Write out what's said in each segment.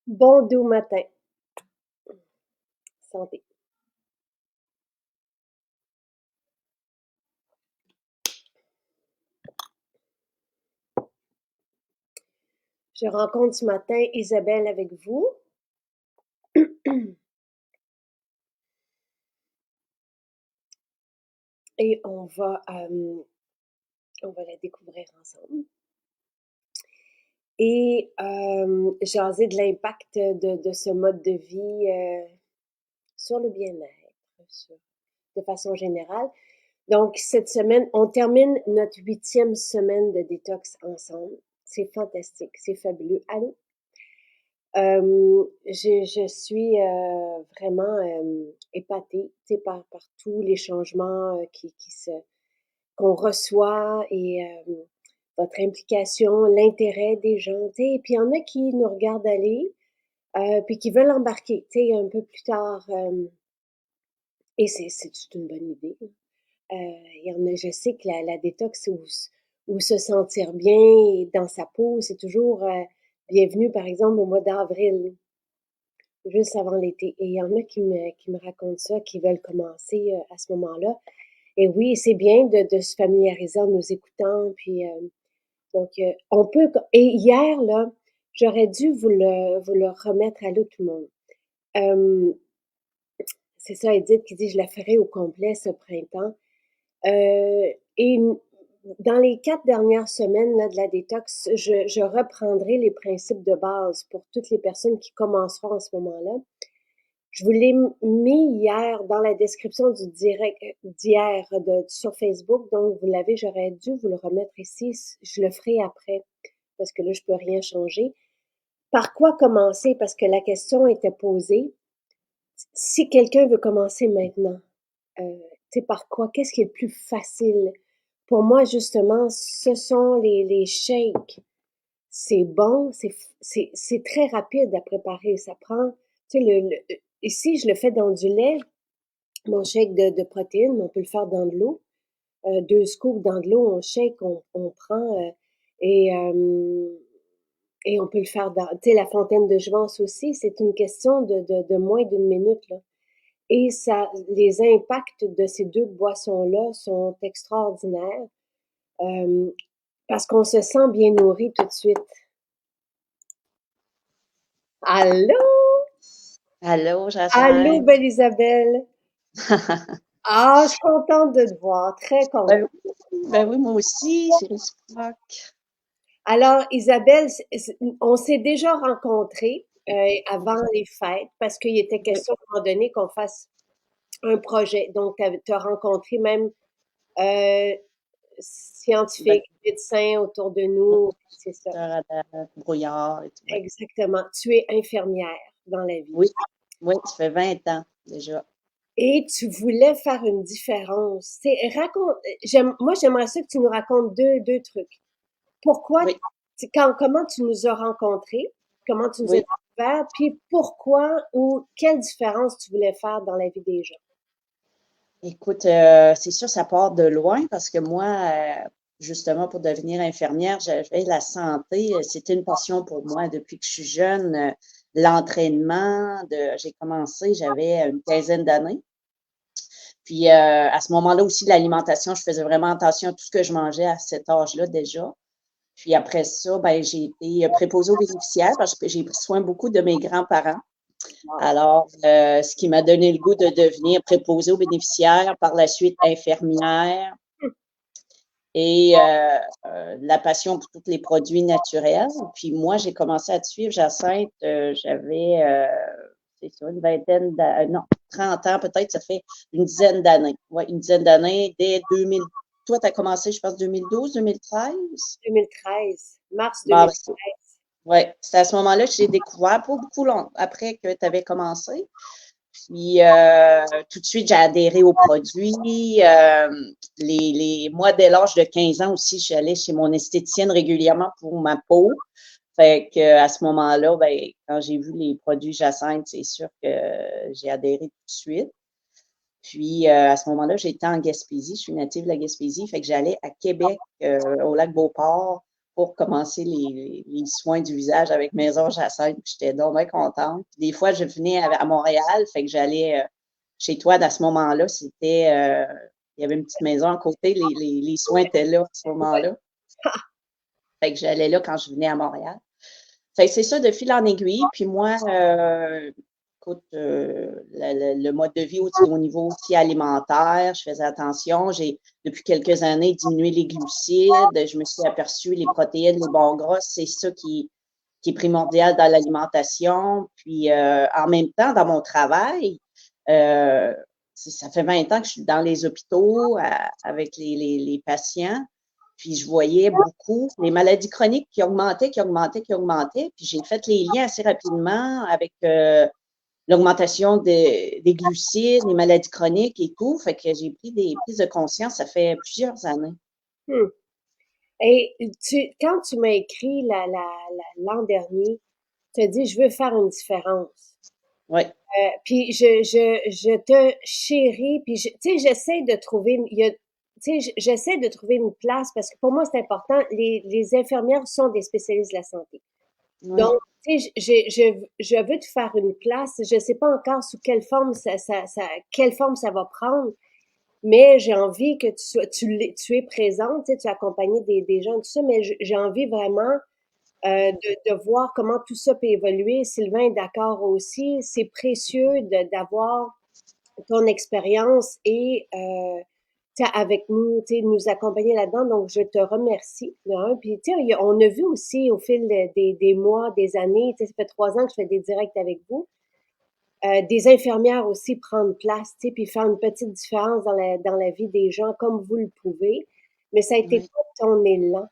Bon doux matin. Santé. Je rencontre ce matin Isabelle avec vous. Et on va la découvrir ensemble. Et jaser de l'impact de ce mode de vie sur le bien-être, de façon générale. Donc, cette semaine, on termine notre 8e semaine de détox ensemble. C'est fantastique, c'est fabuleux. Allô? Je suis vraiment épatée, tu sais, par tous les changements qu'on reçoit et votre implication, l'intérêt des gens, tu sais. Et puis il y en a qui nous regardent aller, puis qui veulent embarquer, tu sais, un peu plus tard. Et c'est une bonne idée. Il y en a, je sais que la détox ou se sentir bien dans sa peau, c'est toujours bienvenu, par exemple, au mois d'avril, juste avant l'été. Et il y en a qui me racontent ça, qui veulent commencer à ce moment-là. Et oui, c'est bien de se familiariser en nous écoutant. Puis, donc, on peut. Et hier, là, j'aurais dû vous le remettre à l'eau, tout le monde. Euh, c'est ça, Edith qui dit, je la ferai au complet ce printemps. Et dans les 4 dernières semaines là, de la détox, je reprendrai les principes de base pour toutes les personnes qui commenceront en ce moment-là. Je vous l'ai mis hier dans la description du direct d'hier sur Facebook, donc vous l'avez, j'aurais dû vous le remettre ici. Je le ferai après, parce que là, je peux rien changer. Par quoi commencer? Parce que la question était posée. Si quelqu'un veut commencer maintenant, tu sais, par quoi? Qu'est-ce qui est le plus facile? Pour moi, justement, ce sont les shakes. C'est bon, c'est très rapide à préparer. Ça prend, tu sais, ici, je le fais dans du lait, mon shake de protéines, mais on peut le faire dans de l'eau. 2 scoops dans de l'eau, on shake, on prend, et, et on peut le faire dans, tu sais, la fontaine de jouvence aussi. C'est une question de moins d'une minute, là. Et ça, les impacts de ces 2 boissons-là sont extraordinaires, euh, parce qu'on se sent bien nourri tout de suite. Allô? Allô, Allô, Jacinthe? belle Isabelle. Ah, je suis contente de te voir, très contente. Ben oui, moi aussi, c'est réciproque. Alors, Isabelle, on s'est déjà rencontrés avant les fêtes parce qu'il était Oui, question à un moment donné qu'on fasse un projet. Donc, tu as rencontré même euh, ben, scientifiques, médecins autour de oui, nous. C'est ça, docteur Adam Brouillard et tout, ouais. exactement. Tu es infirmière dans la vie. Oui, oui, ça fait 20 ans déjà. Et tu voulais faire une différence. Moi, j'aimerais ça que tu nous racontes deux trucs. Pourquoi, Oui, comment tu nous as rencontrés, comment tu nous as oui. découvert, puis pourquoi ou quelle différence tu voulais faire dans la vie des gens. Écoute, c'est sûr, ça part de loin parce que moi, justement, pour devenir infirmière, j'avais la santé. C'était une passion pour moi depuis que je suis jeune. L'entraînement, j'ai commencé, j'avais une quinzaine d'années. Puis à ce moment-là aussi, l'alimentation, je faisais vraiment attention à tout ce que je mangeais à cet âge-là déjà. Puis après ça, ben, j'ai été préposée aux bénéficiaires parce que j'ai pris soin beaucoup de mes grands-parents. Wow. Alors, ce qui m'a donné le goût de devenir préposée aux bénéficiaires, par la suite infirmière et la passion pour tous les produits naturels. Puis moi, j'ai commencé à te suivre, Jacinthe, j'avais, c'est ça, une vingtaine d'années, non, 30 ans peut-être, ça fait une dizaine d'années. Oui, une dizaine d'années, dès 2000. Toi, tu as commencé, je pense, 2012, 2013? 2013, mars Bon, 2013. ouais, c'est à ce moment-là que j'ai découvert, pas beaucoup long après que tu avais commencé. Puis tout de suite, j'ai adhéré aux produits. Moi, dès l'âge de 15 ans aussi, j'allais chez mon esthéticienne régulièrement pour ma peau. Fait que à ce moment-là, ben, quand j'ai vu les produits Jacinthe, c'est sûr que j'ai adhéré tout de suite. Puis à ce moment-là, j'étais en Gaspésie. Je suis native de la Gaspésie. Fait que j'allais à Québec, au lac Beauport, pour commencer les soins du visage avec Maison Jacinthe. J'étais donc bien contente. Puis des fois, je venais à Montréal, fait que j'allais chez toi à ce moment-là. Il y avait une petite maison à côté, les soins étaient là à ce Ouais. moment-là. Fait que j'allais là quand je venais à Montréal. Fait que c'est ça de fil en aiguille. Puis moi, écoute, le mode de vie au niveau aussi alimentaire, je faisais attention. J'ai, depuis quelques années, diminué les glucides. Je me suis aperçue les protéines, les bons gras, c'est ça qui est primordial dans l'alimentation. Puis en même temps, dans mon travail, euh, ça fait 20 ans que je suis dans les hôpitaux avec les patients. Puis je voyais beaucoup les maladies chroniques qui augmentaient, qui augmentaient, qui augmentaient. Puis j'ai fait les liens assez rapidement avec l'augmentation des glucides, les maladies chroniques et tout. Fait que j'ai pris des prises de conscience, ça fait plusieurs années. Hmm. Et quand tu m'as écrit l'an dernier, tu as dit, je veux faire une différence. Oui, Puis je te chéris, puis tu sais, j'essaie de trouver, tu sais, j'essaie de trouver une place parce que pour moi, c'est important. Les infirmières sont des spécialistes de la santé. oui, Donc, tu sais, je veux te faire une place. Je sais pas encore sous quelle forme quelle forme ça va prendre, mais j'ai envie que tu es présente, tu sais, tu as accompagné des gens, tout ça, mais j'ai envie vraiment de voir comment tout ça peut évoluer. Sylvain est d'accord aussi. C'est précieux d'avoir ton expérience et avec nous, nous accompagner là-dedans. Donc, je te remercie. Puis, on a vu aussi au fil des mois, des années, ça fait 3 ans que je fais des directs avec vous, des infirmières aussi prendre place, puis faire une petite différence dans la vie des gens comme vous le pouvez. Mais ça a été oui, quoi ton élan?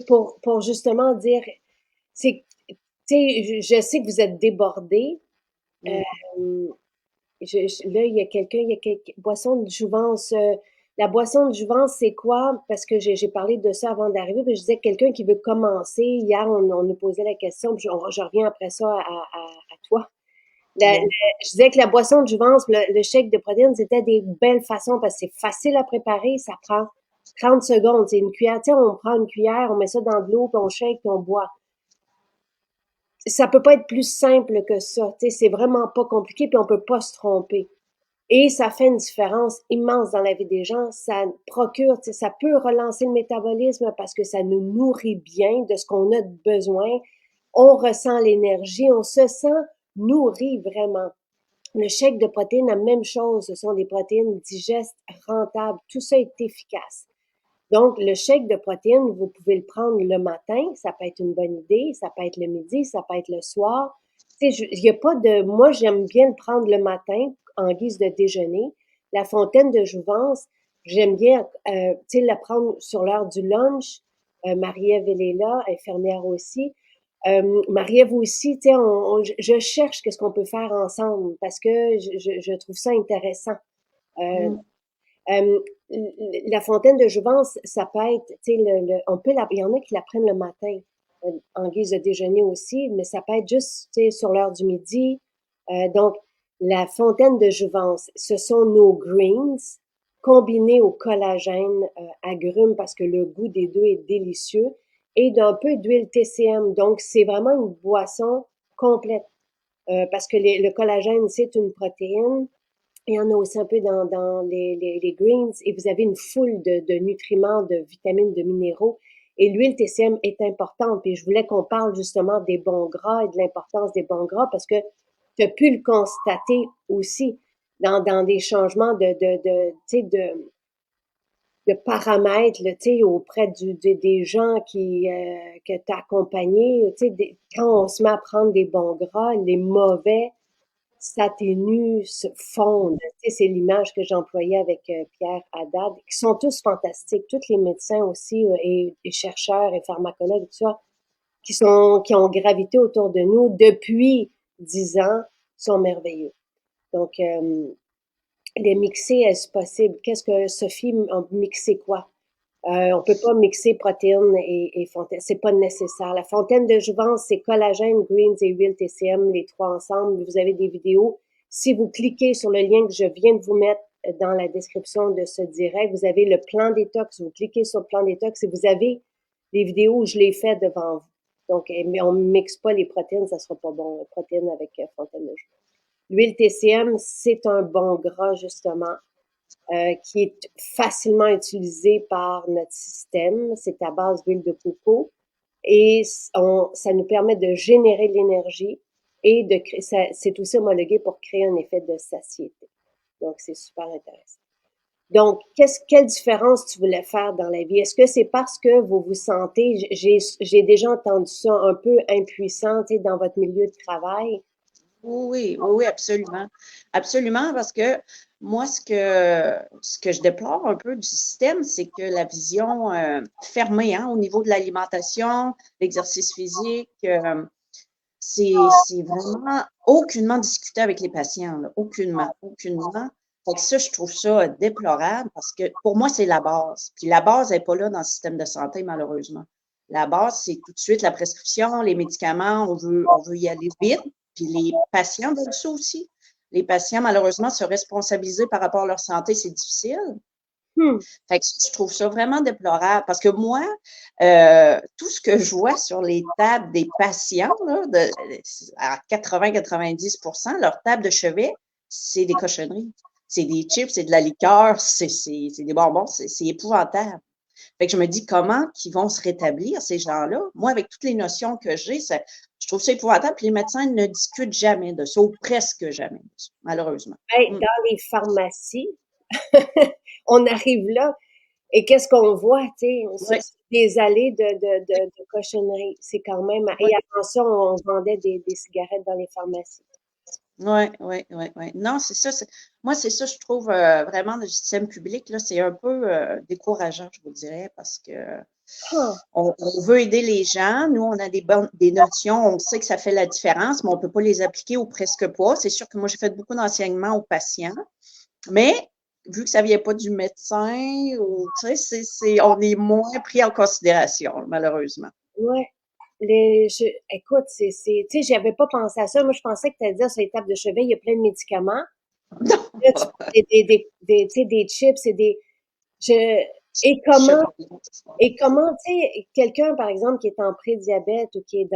Pour justement dire, c'est, je sais que vous êtes débordés. oui. Là, il y a quelqu'un, boisson de jouvence. La boisson de jouvence, c'est quoi? Parce que j'ai parlé de ça avant d'arriver, puis je disais quelqu'un qui veut commencer. Hier, on nous posait la question, puis je reviens après ça à toi. Oui. Je disais que la boisson de jouvence, le shake de protéines, c'était des belles façons parce que c'est facile à préparer, ça prend 30 secondes. C'est une cuillère, tu sais, on prend une cuillère, on met ça dans de l'eau, puis on shake, puis on boit. Ça peut pas être plus simple que ça. Tu sais, c'est vraiment pas compliqué, puis on peut pas se tromper. Et ça fait une différence immense dans la vie des gens. Ça procure, tu sais, ça peut relancer le métabolisme parce que ça nous nourrit bien de ce qu'on a besoin. On ressent l'énergie, on se sent nourri vraiment. Le shake de protéines, la même chose. Ce sont des protéines digestes, rentables. Tout ça est efficace. Donc, le shake de protéines, vous pouvez le prendre le matin, ça peut être une bonne idée, ça peut être le midi, ça peut être le soir. Tu sais, il y a pas de, moi, j'aime bien le prendre le matin en guise de déjeuner. La fontaine de jouvence, j'aime bien, tu sais, la prendre sur l'heure du lunch. Marie-Ève, elle est là, infirmière aussi. Marie-Ève aussi, tu sais, je cherche qu'est-ce qu'on peut faire ensemble parce que je trouve ça intéressant. Euh, Mm. euh, la fontaine de jouvence, ça peut être, tu sais, il y en a qui la prennent le matin en guise de déjeuner aussi, mais ça peut être juste, tu sais, sur l'heure du midi. Donc, la fontaine de jouvence, ce sont nos greens combinés au collagène agrumes parce que le goût des deux est délicieux et d'un peu d'huile TCM. Donc, c'est vraiment une boisson complète parce que le collagène, c'est une protéine. Il y en a aussi un peu dans les greens et vous avez une foule de nutriments, de vitamines, de minéraux. Et l'huile TCM est importante. Puis je voulais qu'on parle justement des bons gras et de l'importance des bons gras parce que tu as pu le constater aussi dans des changements de paramètres là, auprès des gens que tu as accompagnés. Quand on se met à prendre des bons gras, les mauvais s'atténuent, se fondent. Tu sais, c'est l'image que j'employais avec Pierre Haddad, qui sont tous fantastiques, tous les médecins aussi et chercheurs et pharmacologues, tout ça, qui ont gravité autour de nous depuis 10 ans, sont merveilleux. Donc, les mixer, est-ce possible? Qu'est-ce que Sophie a mixé quoi? On peut pas mixer protéines et fontaine. C'est pas nécessaire. La fontaine de jouvence, c'est collagène, greens et huile TCM, les trois ensemble. Vous avez des vidéos. Si vous cliquez sur le lien que je viens de vous mettre dans la description de ce direct, vous avez le plan détox. Vous cliquez sur le plan détox et vous avez les vidéos où je l'ai fait devant vous. Donc, mais on ne mixe pas les protéines, ça sera pas bon. Protéines avec fontaine de jouvence. L'huile TCM, c'est un bon gras, justement, qui est facilement utilisé par notre système. C'est à base d'huile de coco et ça nous permet de générer de l'énergie et c'est aussi homologué pour créer un effet de satiété. Donc, c'est super intéressant. Donc, quelle différence tu voulais faire dans la vie? Est-ce que c'est parce que vous vous sentez, j'ai déjà entendu ça, un peu impuissant, tu sais, dans votre milieu de travail? Oui, oui, oui, oui, absolument. Absolument, parce que moi, ce que je déplore un peu du système, c'est que la vision fermée, hein, au niveau de l'alimentation, l'exercice physique, c'est vraiment aucunement discuté avec les patients, là, aucunement, aucunement. Fait que ça, je trouve ça déplorable parce que pour moi, c'est la base. Puis la base n'est pas là dans le système de santé, malheureusement. La base, c'est tout de suite la prescription, les médicaments, on veut y aller vite. Puis les patients veulent ça aussi. Les patients, malheureusement, se responsabiliser par rapport à leur santé, c'est difficile. Hmm. Fait que je trouve ça vraiment déplorable parce que moi, tout ce que je vois sur les tables des patients, là, à 80-90 leur table de chevet, c'est des cochonneries. C'est des chips, c'est de la liqueur, c'est des bonbons, c'est épouvantable. Fait que je me dis comment qu'ils vont se rétablir, ces gens-là. Moi, avec toutes les notions que j'ai, je trouve ça épouvantable. Puis les médecins ne discutent jamais de ça, ou presque jamais de ça, malheureusement. Hey, Mm. dans les pharmacies, on arrive là et qu'est-ce qu'on voit, tu sais, Oui, des allées de cochonneries. C'est quand même, oui. et avant ça, on vendait des cigarettes dans les pharmacies. Oui, oui, oui, oui. Non, c'est ça. Moi, c'est ça, je trouve vraiment le système public, là, c'est un peu décourageant, je vous dirais, parce que Huh. on veut aider les gens. Nous, on a des notions, on sait que ça fait la différence, mais on ne peut pas les appliquer ou presque pas. C'est sûr que moi, j'ai fait beaucoup d'enseignements aux patients, mais vu que ça ne vient pas du médecin, ou, tu sais, on est moins pris en considération, malheureusement. Ouais. Écoute, tu sais, j'avais pas pensé à ça. Moi, je pensais que tu allais dire sur les tables de chevet, il y a plein de médicaments. Là, tu parlais tu sais, des chips et je, et comment, et comment, tu sais, quelqu'un, par exemple, qui est en prédiabète ou qui est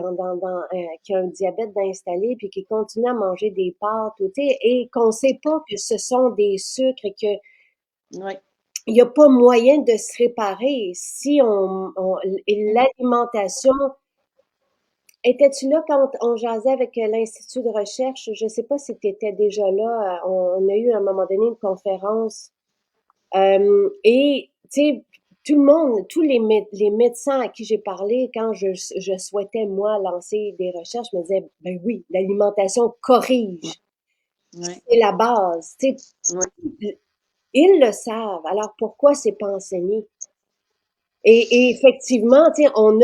qui a un diabète d'installé puis qui continue à manger des pâtes ou, tu sais, et qu'on sait pas que ce sont des sucres et que Oui, il n'y a pas moyen de se réparer si et l'alimentation. Étais-tu là quand on jasait avec l'Institut de recherche? Je ne sais pas si tu étais déjà là. On a eu à un moment donné une conférence. Et, tu sais, tout le monde, les médecins à qui j'ai parlé, quand je souhaitais, moi, lancer des recherches, me disaient, ben oui, l'alimentation corrige. oui, C'est la base. Tu sais, oui. ils le savent. Alors pourquoi c'est pas enseigné? Et effectivement, tu sais, on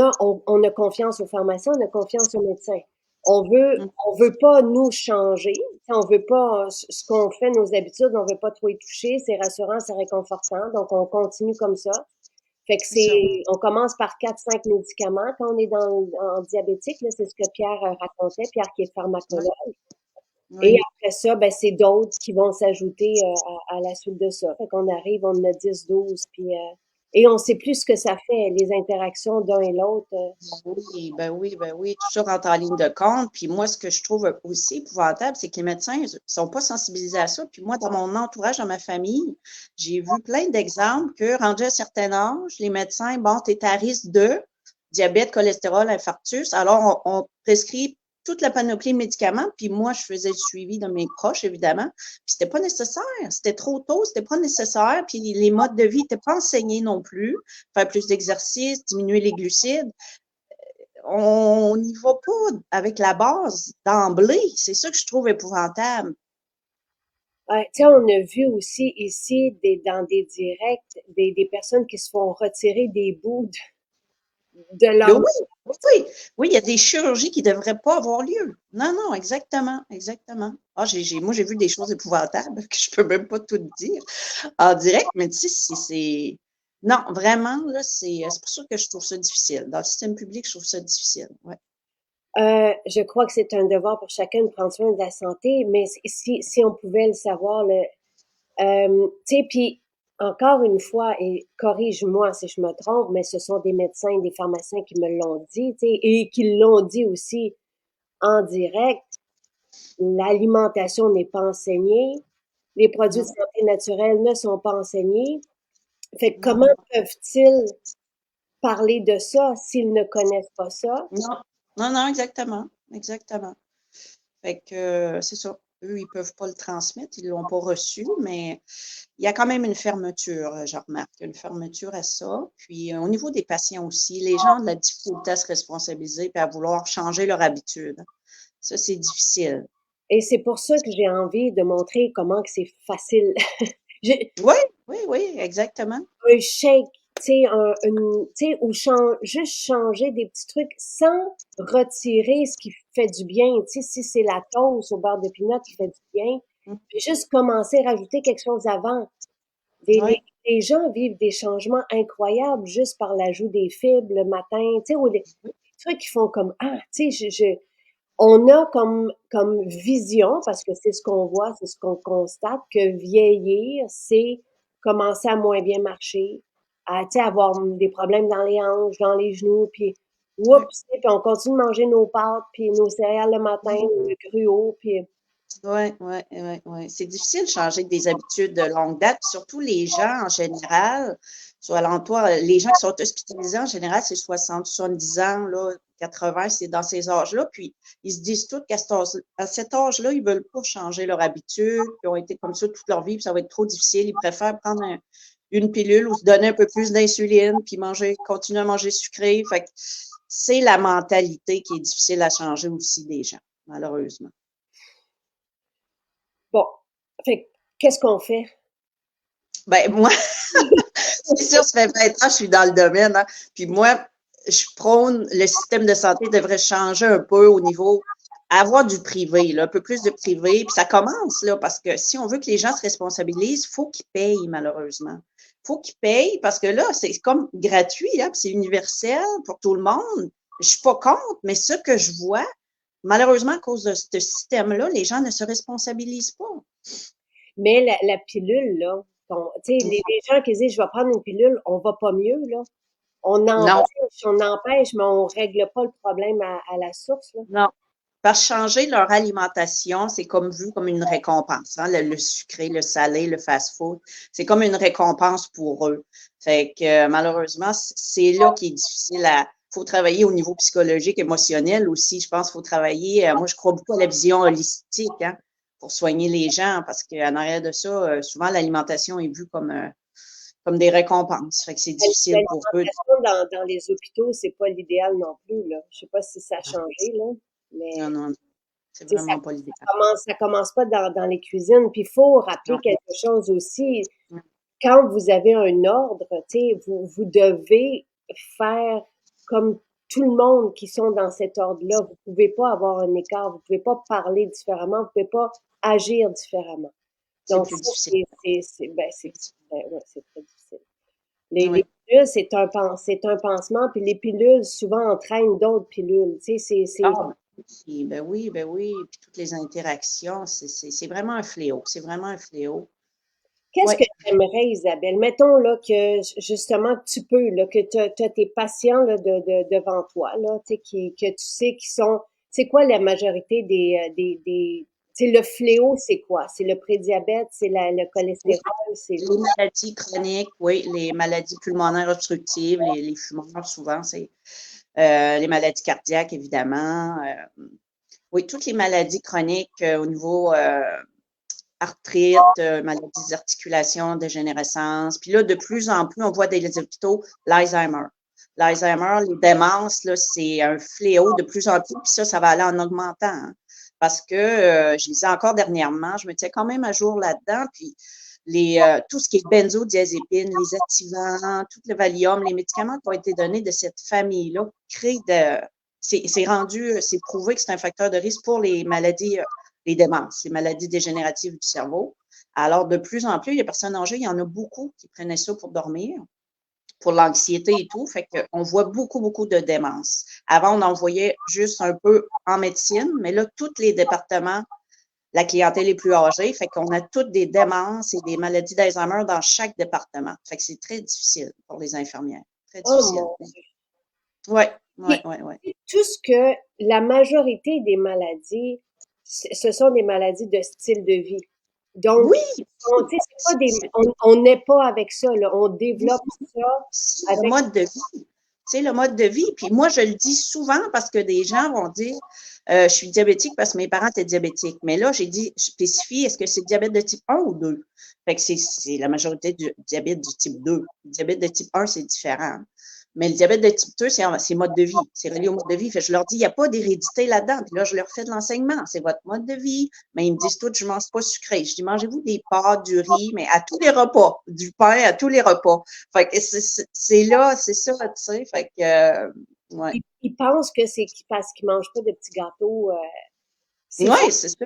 a confiance aux pharmaciens, on a confiance aux médecins. On veut pas nous changer. Tu sais, on veut pas ce qu'on fait, nos habitudes, on veut pas trop y toucher. C'est rassurant, c'est réconfortant. Donc, on continue comme ça. Fait que C'est ça. on commence par quatre, cinq médicaments quand on est en diabétique. Là, c'est ce que Pierre racontait. Pierre qui est Oui, pharmacologue. Et oui. après ça, ben, c'est d'autres qui vont s'ajouter à la suite de ça. Fait qu'on arrive, on en a 10, 12, puis et on sait plus ce que ça fait, les interactions d'un et l'autre. Oui, ben oui, ben oui, tout ça rentre en ligne de compte. Puis moi, ce que je trouve aussi épouvantable, c'est que les médecins ne sont pas sensibilisés à ça. Puis moi, dans mon entourage, dans ma famille, j'ai vu plein d'exemples que, rendu à un certain âge, les médecins, bon, tu es à risque de diabète, cholestérol, infarctus. Alors, on prescrit toute la panoplie de médicaments. Puis moi, je faisais le suivi de mes proches, évidemment. Puis c'était pas nécessaire. C'était trop tôt, c'était pas nécessaire. Puis les modes de vie n'étaient pas enseignés non plus. Faire plus d'exercice, diminuer les glucides, on n'y va pas avec la base d'emblée. C'est ça que je trouve épouvantable. Ouais, tu sais, on a vu aussi ici dans des directs des personnes qui se font retirer des bouts de Oui, leur. oui, oui, oui, il y a des chirurgies qui ne devraient pas avoir lieu. Non, non, exactement, exactement. Ah, moi, j'ai vu des choses épouvantables que je ne peux même pas tout dire en direct, mais tu sais, non, vraiment, là, c'est pour ça que je trouve ça difficile. Dans le système public, je trouve ça difficile. Ouais. Je crois que c'est un devoir pour chacun de prendre soin de la santé, mais si on pouvait le savoir, tu sais, puis encore une fois, et corrige-moi si je me trompe, mais ce sont des médecins, des pharmaciens qui me l'ont dit, tu sais, et qui l'ont dit aussi en direct. L'alimentation n'est pas enseignée, les produits de Non, santé naturelle ne sont pas enseignés. Fait que comment non, peuvent-ils parler de ça s'ils ne connaissent pas ça? non, non, non, exactement, exactement. Fait que c'est ça. Eux, ils peuvent pas le transmettre, ils l'ont pas reçu, mais il y a quand même une fermeture, je remarque, une fermeture à ça. Puis au niveau des patients aussi, les gens ont de la difficulté à se responsabiliser et à vouloir changer leur habitude. Ça, c'est difficile. Et c'est pour ça que j'ai envie de montrer comment que c'est facile. J'ai Oui, oui, oui, exactement. un shake, tu sais, tu sais, ou juste changer des petits trucs sans retirer ce qui fait du bien. Tu sais, si c'est la toast au beurre de pinot qui fait du bien, Mm. puis juste commencer à rajouter quelque chose avant. Les, les, Oui, les gens vivent des changements incroyables juste par l'ajout des fibres le matin, tu sais, ou des trucs qui font comme, ah, tu sais, on a comme vision, parce que c'est ce qu'on voit, c'est ce qu'on constate, que vieillir, c'est commencer à moins bien marcher, à, tu sais, avoir des problèmes dans les hanches, dans les genoux, puis oui. oups, puis on continue de manger nos pâtes, puis nos céréales le matin, le gruau, puis Oui, oui, oui, oui. C'est difficile de changer des habitudes de longue date, puis surtout les gens en général, soit alentour, les gens qui sont hospitalisés en général, c'est 60, 70 ans, là, 80, c'est dans ces âges-là. Puis ils se disent tous à cet âge-là, ils veulent pas changer leur habitude, puis ils ont été comme ça toute leur vie, puis ça va être trop difficile. Ils préfèrent prendre une pilule ou se donner un peu plus d'insuline, puis manger, continuer à manger sucré. Fait que c'est la mentalité qui est difficile à changer aussi des gens, malheureusement. bon. Fait que, qu'est-ce qu'on fait? Ben, moi, c'est sûr, ça fait 20 ans que je suis dans le domaine, hein. Puis moi, je prône, le système de santé devrait changer un peu au niveau, avoir du privé, là, un peu plus de privé. Puis ça commence, là, parce que si on veut que les gens se responsabilisent, il faut qu'ils payent, malheureusement. Il faut qu'ils payent parce que là, c'est comme gratuit, hein, puis c'est universel pour tout le monde. Je suis pas contre, mais ce que je vois, malheureusement, à cause de ce système-là, les gens ne se responsabilisent pas. Mais la pilule, là, tu sais, les gens qui disent, je vais prendre une pilule, on va pas mieux, là. Non, On empêche, mais on règle pas le problème à la source, là. non. Parce que changer leur alimentation, c'est comme vu comme une récompense. Hein? Le sucré, le salé, le fast-food, c'est comme une récompense pour eux. Fait que malheureusement, c'est là qui est difficile à. Il faut travailler au niveau psychologique, émotionnel aussi. Je pense qu'il faut travailler. Moi, je crois beaucoup à la vision holistique, hein, pour soigner les gens, parce qu'en arrière de ça, souvent l'alimentation est vue comme des récompenses. Fait que c'est difficile pour eux. L'alimentation dans les hôpitaux, c'est pas l'idéal non plus, là. Je sais pas si ça a changé, là, Non, mais non, c'est tu sais, vraiment pas l'idéal. ça commence pas dans les cuisines. Puis il faut rappeler Non. quelque chose aussi. Quand vous avez un ordre, tu sais, vous devez faire comme tout le monde qui sont dans cet ordre-là. Vous pouvez pas avoir un écart, vous pouvez pas parler différemment, vous pouvez pas agir différemment. C'est Donc plus ça, difficile. c'est très difficile. Les Oui. pilules, c'est un pansement, puis les pilules souvent entraînent d'autres pilules. Tu sais, Ah, ben oui, ben oui. Puis toutes les interactions, c'est vraiment un fléau. C'est vraiment un fléau. qu'est-ce Oui. que tu aimerais, Isabelle? Mettons là que justement tu peux, là, que tu as tes patients là, devant toi, là, tu sais, que tu sais qui sont. C'est quoi la majorité tu sais, le fléau, c'est quoi? C'est le prédiabète, c'est le Les cholestérol, c'est. les maladies chroniques, oui, les maladies pulmonaires obstructives, les fumeurs, souvent, c'est les maladies cardiaques, évidemment. Oui, toutes les maladies chroniques au niveau arthrite, maladies des articulations, dégénérescence. Puis là, de plus en plus, on voit dans les hôpitaux l'Alzheimer. L'Alzheimer, les démences, là, c'est un fléau de plus en plus. Puis ça va aller en augmentant. Hein. Parce que je lisais encore dernièrement, je me tiens quand même à jour là-dedans. Puis tout ce qui est benzodiazépine, les activants, tout le Valium, les médicaments qui ont été donnés de cette famille-là créent c'est rendu, c'est prouvé que c'est un facteur de risque pour les maladies les démences, les maladies dégénératives du cerveau. Alors, de plus en plus, les personnes âgées, il y en a beaucoup qui prenaient ça pour dormir, pour l'anxiété et tout. Fait qu'on voit beaucoup, beaucoup de démences. Avant, on en voyait juste un peu en médecine, mais là, tous les départements la clientèle est plus âgée. Fait qu'on a toutes des démences et des maladies d'Alzheimer dans chaque département. Fait que c'est très difficile pour les infirmières. Très Oh difficile. mon Oui, oui, Puis, oui, oui. tout ce que la majorité des maladies, ce sont des maladies de style de vie. Donc, Oui, tu sais, c'est pas des, on n'est pas avec ça, là. On développe ça c'est le avec, mode de vie. C'est le mode de vie. Puis moi, je le dis souvent parce que des gens vont dire je suis diabétique parce que mes parents étaient diabétiques. Mais là, j'ai dit, je spécifie, est-ce que c'est diabète de type 1 ou 2? Fait que c'est la majorité du diabète du type 2. Le diabète de type 1, c'est différent. Mais le diabète de type 2, c'est mode de vie. C'est relié au mode de vie. Fait que je leur dis, il n'y a pas d'hérédité là-dedans. Puis là, je leur fais de l'enseignement. C'est votre mode de vie. Mais ils me disent tous, je mange pas sucré. Je dis, mangez-vous des pâtes, du riz, mais à tous les repas. Du pain à tous les repas. Fait que c'est là, c'est ça, tu sais. Fait que, ouais. ils pensent que c'est parce qu'ils mangent pas de petits gâteaux. C'est faux. Oui, c'est ça.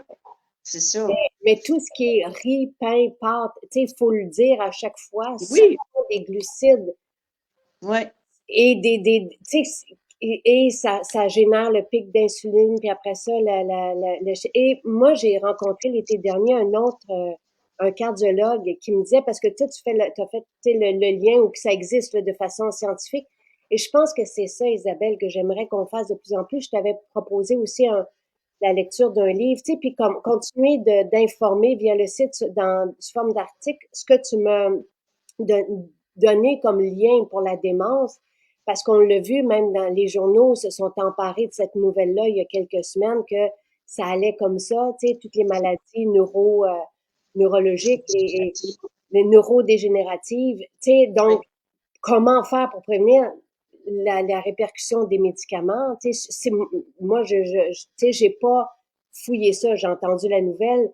C'est ça. Mais tout ce qui est riz, pain, pâtes, tu sais, il faut le dire à chaque fois, ce Oui, sont des glucides. oui, Et tu sais, et ça génère le pic d'insuline, puis après ça, et moi, j'ai rencontré l'été dernier un autre, un cardiologue qui me disait, parce que tu sais, t'as fait, tu sais, le lien ou que ça existe là, de façon scientifique. Et je pense que c'est ça, Isabelle, que j'aimerais qu'on fasse de plus en plus. Je t'avais proposé aussi la lecture d'un livre, tu sais, puis comme continuer d'informer via le site sous forme d'article ce que tu m'as donné comme lien pour la démence, parce qu'on l'a vu même dans les journaux se sont emparés de cette nouvelle-là il y a quelques semaines que ça allait comme ça, tu sais, toutes les maladies neurologiques et les neurodégénératives, tu sais, oui. donc comment faire pour prévenir la répercussion des médicaments. Tu sais, moi, tu sais, j'ai pas fouillé ça. J'ai entendu la nouvelle.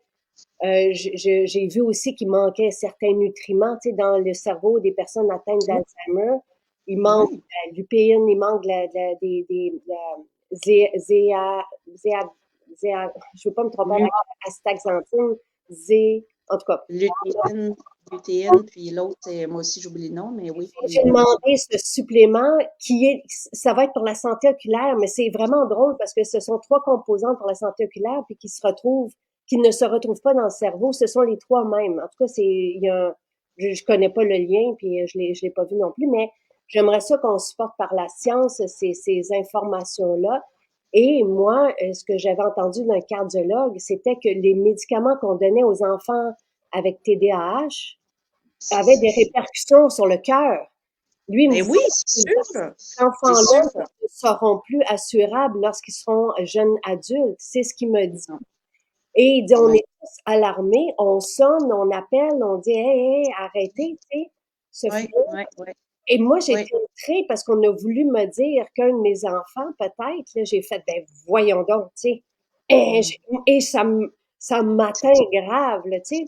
J'ai vu aussi qu'il manquait certains nutriments, tu sais, dans le cerveau des personnes atteintes d'Alzheimer. Il manque Oui. de lupine, il manque je veux pas me tromper avec astaxanthine, en tout cas. Lutéine, lutéine, puis l'autre, moi aussi, j'oublie le nom, mais oui, J'ai demandé ce supplément ça va être pour la santé oculaire, mais c'est vraiment drôle parce que ce sont trois composantes pour la santé oculaire puis qui ne se retrouvent pas dans le cerveau. Ce sont les trois mêmes. En tout cas, je connais pas le lien puis je l'ai pas vu non plus, mais j'aimerais ça qu'on supporte par la science ces informations-là. Et moi, ce que j'avais entendu d'un cardiologue, c'était que les médicaments qu'on donnait aux enfants avec TDAH avaient des répercussions sur le cœur. Lui, il me ben disait, oui, ces c'est sûr. C'est enfants-là sûr. ne seront plus assurables lorsqu'ils seront jeunes adultes. C'est ce qu'il me dit. Non. Et il dit, on Oui, est tous alarmés, on sonne, on appelle, on dit, hey, hey, arrêtez, tu sais, ce oui, flot. oui, oui, Et moi, j'ai oui. été outrée parce qu'on a voulu me dire qu'un de mes enfants, peut-être, là, j'ai fait, ben, voyons donc, tu sais. Mm. Et ça m'atteint grave, là, tu sais.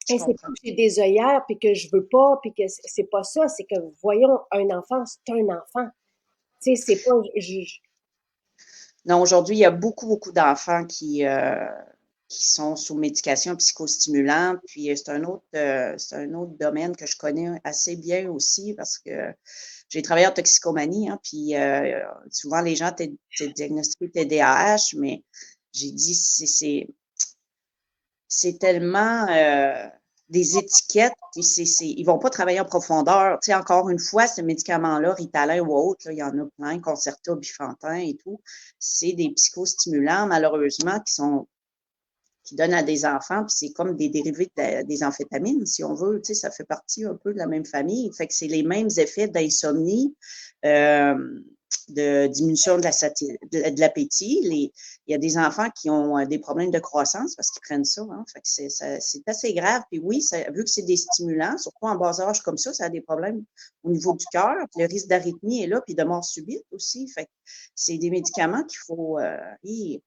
Je Et c'est pas comprends. que j'ai des œillères puis que je veux pas puis que c'est pas ça, c'est que voyons un enfant, c'est un enfant. Tu sais, c'est pas Non, aujourd'hui, il y a beaucoup, beaucoup d'enfants qui sont sous médication psychostimulant. Puis c'est un autre domaine que je connais assez bien aussi parce que j'ai travaillé en toxicomanie, hein, puis souvent les gens étaient diagnostiqués TDAH, mais j'ai dit c'est tellement des étiquettes, et ils vont pas travailler en profondeur. Tu sais, encore une fois, ce médicament-là, Ritalin ou autre, là, il y en a plein, Concerta, Bifantin et tout, c'est des psychostimulants, malheureusement, qui donnent à des enfants, puis c'est comme des dérivés des amphétamines, si on veut, tu sais, ça fait partie un peu de la même famille. Fait que c'est les mêmes effets d'insomnie, euh, de diminution de l'appétit. Il y a des enfants qui ont des problèmes de croissance parce qu'ils prennent ça, hein. Fait que c'est assez grave. Puis oui, vu que c'est des stimulants, surtout en bas âge comme ça a des problèmes au niveau du cœur. Le risque d'arythmie est là, puis de mort subite aussi. Fait que c'est des médicaments qu'il faut...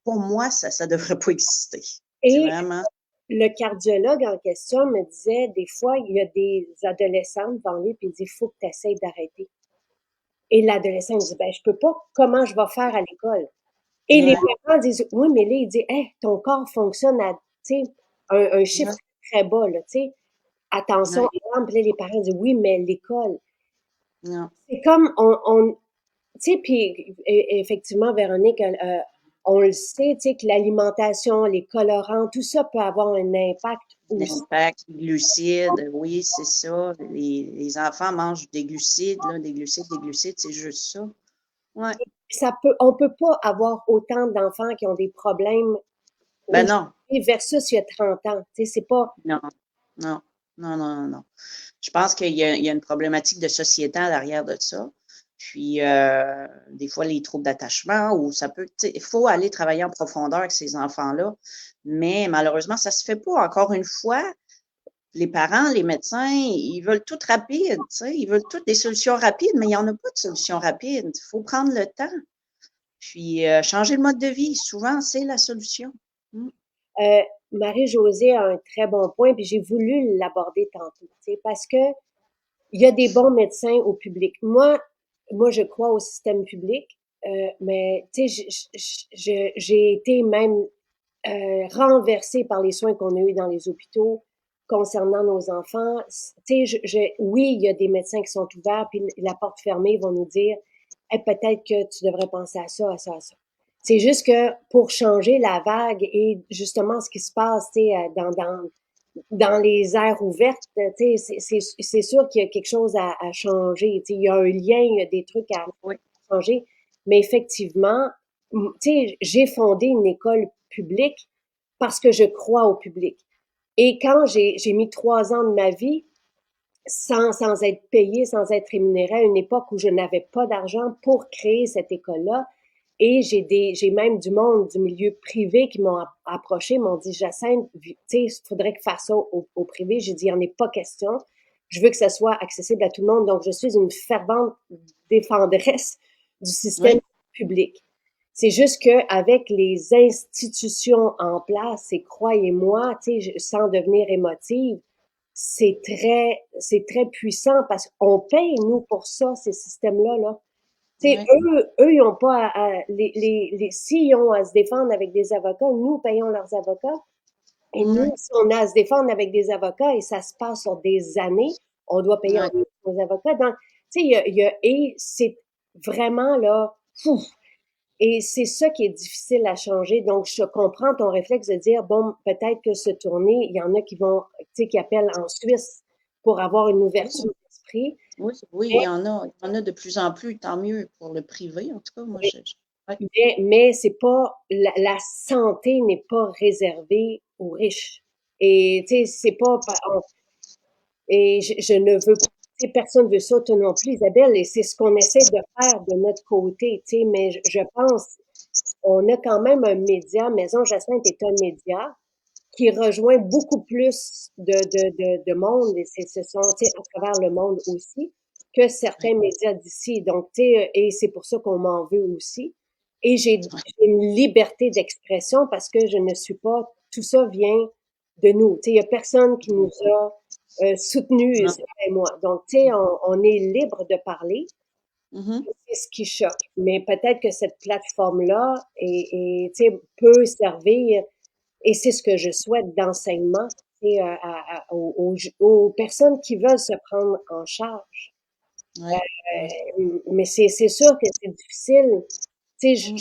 pour moi, ça devrait pas exister. C'est et vraiment... le cardiologue en question me disait des fois il y a des adolescentes devant lui puis il dit faut que tu essayes d'arrêter. Et l'adolescent me dit ben je peux pas, comment je vais faire à l'école? Et les Ouais, parents disent oui mais là il dit hey, ton corps fonctionne à tu sais un chiffre ouais, très bas là, tu sais. Attention, ouais, exemple, là, les parents disent oui mais l'école. non, C'est comme tu sais, puis effectivement, Véronique, on le sait, tu sais, que l'alimentation, les colorants, tout ça peut avoir un impact aussi. L'impact, les glucides, oui, c'est ça. Les enfants mangent des glucides, là, des glucides, c'est juste ça. Ouais. On peut pas avoir autant d'enfants qui ont des problèmes Ben non, aujourd'hui versus il y a 30 ans. Tu sais, c'est pas, non, non, non, non, non, non. Je pense qu'il y a une problématique de société à l'arrière de ça. Puis, des fois, les troubles d'attachement, ou ça peut, il faut aller travailler en profondeur avec ces enfants-là. Mais malheureusement, ça se fait pas. Encore une fois, les parents, les médecins, ils veulent tout rapide, tu sais, ils veulent toutes des solutions rapides, mais il n'y en a pas de solution rapide. Il faut prendre le temps. Puis, changer le mode de vie, souvent, c'est la solution. Mm. euh, Marie-Josée a un très bon point, puis j'ai voulu l'aborder tantôt, tu sais, parce que il y a des bons médecins au public. Moi, je crois au système public, mais tu sais, j'ai été même renversée par les soins qu'on a eus dans les hôpitaux concernant nos enfants. Tu sais, oui, il y a des médecins qui sont ouverts, puis la porte fermée vont nous dire, hey, peut-être que tu devrais penser à ça, à ça, à ça. C'est juste que pour changer la vague et justement ce qui se passe, tu sais, dans les aires ouvertes, tu sais, c'est sûr qu'il y a quelque chose à changer. Tu sais, il y a un lien, il y a des trucs à Oui, changer. Mais effectivement, tu sais, j'ai fondé une école publique parce que je crois au public. Et quand j'ai mis 3 ans de ma vie sans être payée, sans être rémunérée, à une époque où je n'avais pas d'argent pour créer cette école-là, et j'ai même du monde du milieu privé qui m'ont approché, m'ont dit, Jacinthe, tu sais, il faudrait que fasse ça au privé. J'ai dit, il n'y en est pas question. Je veux que ça soit accessible à tout le monde. Donc, je suis une fervente défendresse du système oui, public. C'est juste qu'avec les institutions en place, et croyez-moi, tu sais, sans devenir émotive, c'est très puissant parce qu'on paye, nous, pour ça, ces systèmes-là, là. Tu sais, oui, eux, ils ont pas s'ils ont à se défendre avec des avocats, nous payons leurs avocats. Et nous, oui, si on a à se défendre avec des avocats et ça se passe sur des années, on doit payer en oui. plus nos avocats. Donc, tu sais, et c'est vraiment là, fou. Et c'est ça qui est difficile à changer. Donc, je comprends ton réflexe de dire, bon, peut-être que se tourner, il y en a qui vont, tu sais, qui appellent en Suisse pour avoir une Oui, ouverture d'esprit. oui, oui, Mais, il y en a de plus en plus, tant mieux pour le privé, en tout cas, moi, ouais. mais c'est pas, la santé n'est pas réservée aux riches. Et, tu sais, c'est pas, et je ne veux pas, tu sais, personne veut ça, toi non plus, Isabelle, et c'est ce qu'on essaie de faire de notre côté, tu sais, mais je pense, on a quand même un média, Maison Jacinthe est un média qui rejoint beaucoup plus de monde, et ce sont, tu sais, à travers le monde aussi, que Ouais, certains médias d'ici. Donc, tu sais, et c'est pour ça qu'on m'en veut aussi. Et j'ai une liberté d'expression parce que je ne suis pas, tout ça vient de nous. Tu sais, il y a personne qui nous a soutenus, non. c'est et moi. Donc, tu sais, on est libre de parler. Mhm. C'est ce qui choque. Mais peut-être que cette plateforme-là tu sais, peut servir et c'est ce que je souhaite d'enseignement aux personnes qui veulent se prendre en charge. Ouais, ouais. Mais c'est sûr que c'est difficile. Tu sais, Mm.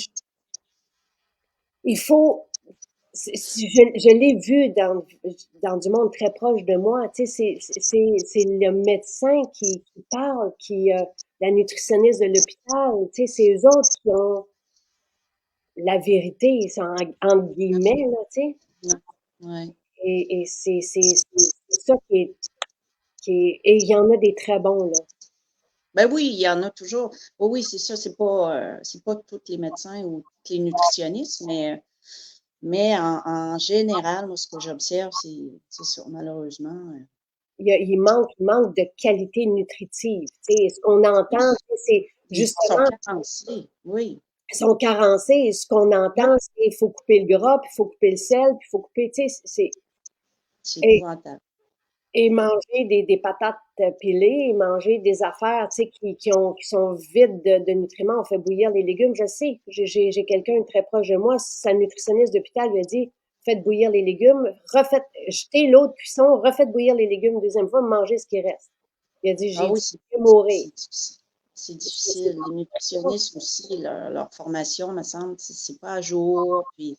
il faut, je l'ai vu dans du monde très proche de moi. Tu sais, c'est le médecin qui parle, la nutritionniste de l'hôpital. Tu sais, c'est eux autres qui ont la vérité, entre guillemets, là, tu sais. Ouais, ouais. Et c'est ça et il y en a des très bons, là. Ben oui, il y en a toujours. Oui, oui, c'est ça, c'est pas tous les médecins ou tous les nutritionnistes, mais en général, moi, ce que j'observe, c'est ça, malheureusement. Il manque de qualité nutritive. Tu sais, ce qu'on Oui, entend, c'est les gens sont justement, carencés. Oui, ils sont carencés. Et ce qu'on oui, entend, c'est il faut couper le gras, puis il faut couper le sel, puis il faut couper, tu sais, c'est et, épouvantable. et manger des patates pilées, manger des affaires, tu sais, qui sont vides de nutriments. On fait bouillir les légumes. Je sais, j'ai quelqu'un très proche de moi, sa nutritionniste d'hôpital lui a dit, faites bouillir les légumes, jetez l'eau de cuisson, refaites bouillir les légumes une deuxième fois, mangez ce qui reste. Il a dit, Ah j'ai oui, dit, je vais mourir. c'est difficile. C'est difficile. Les nutritionnistes aussi, leur formation, me semble, c'est pas à jour. Puis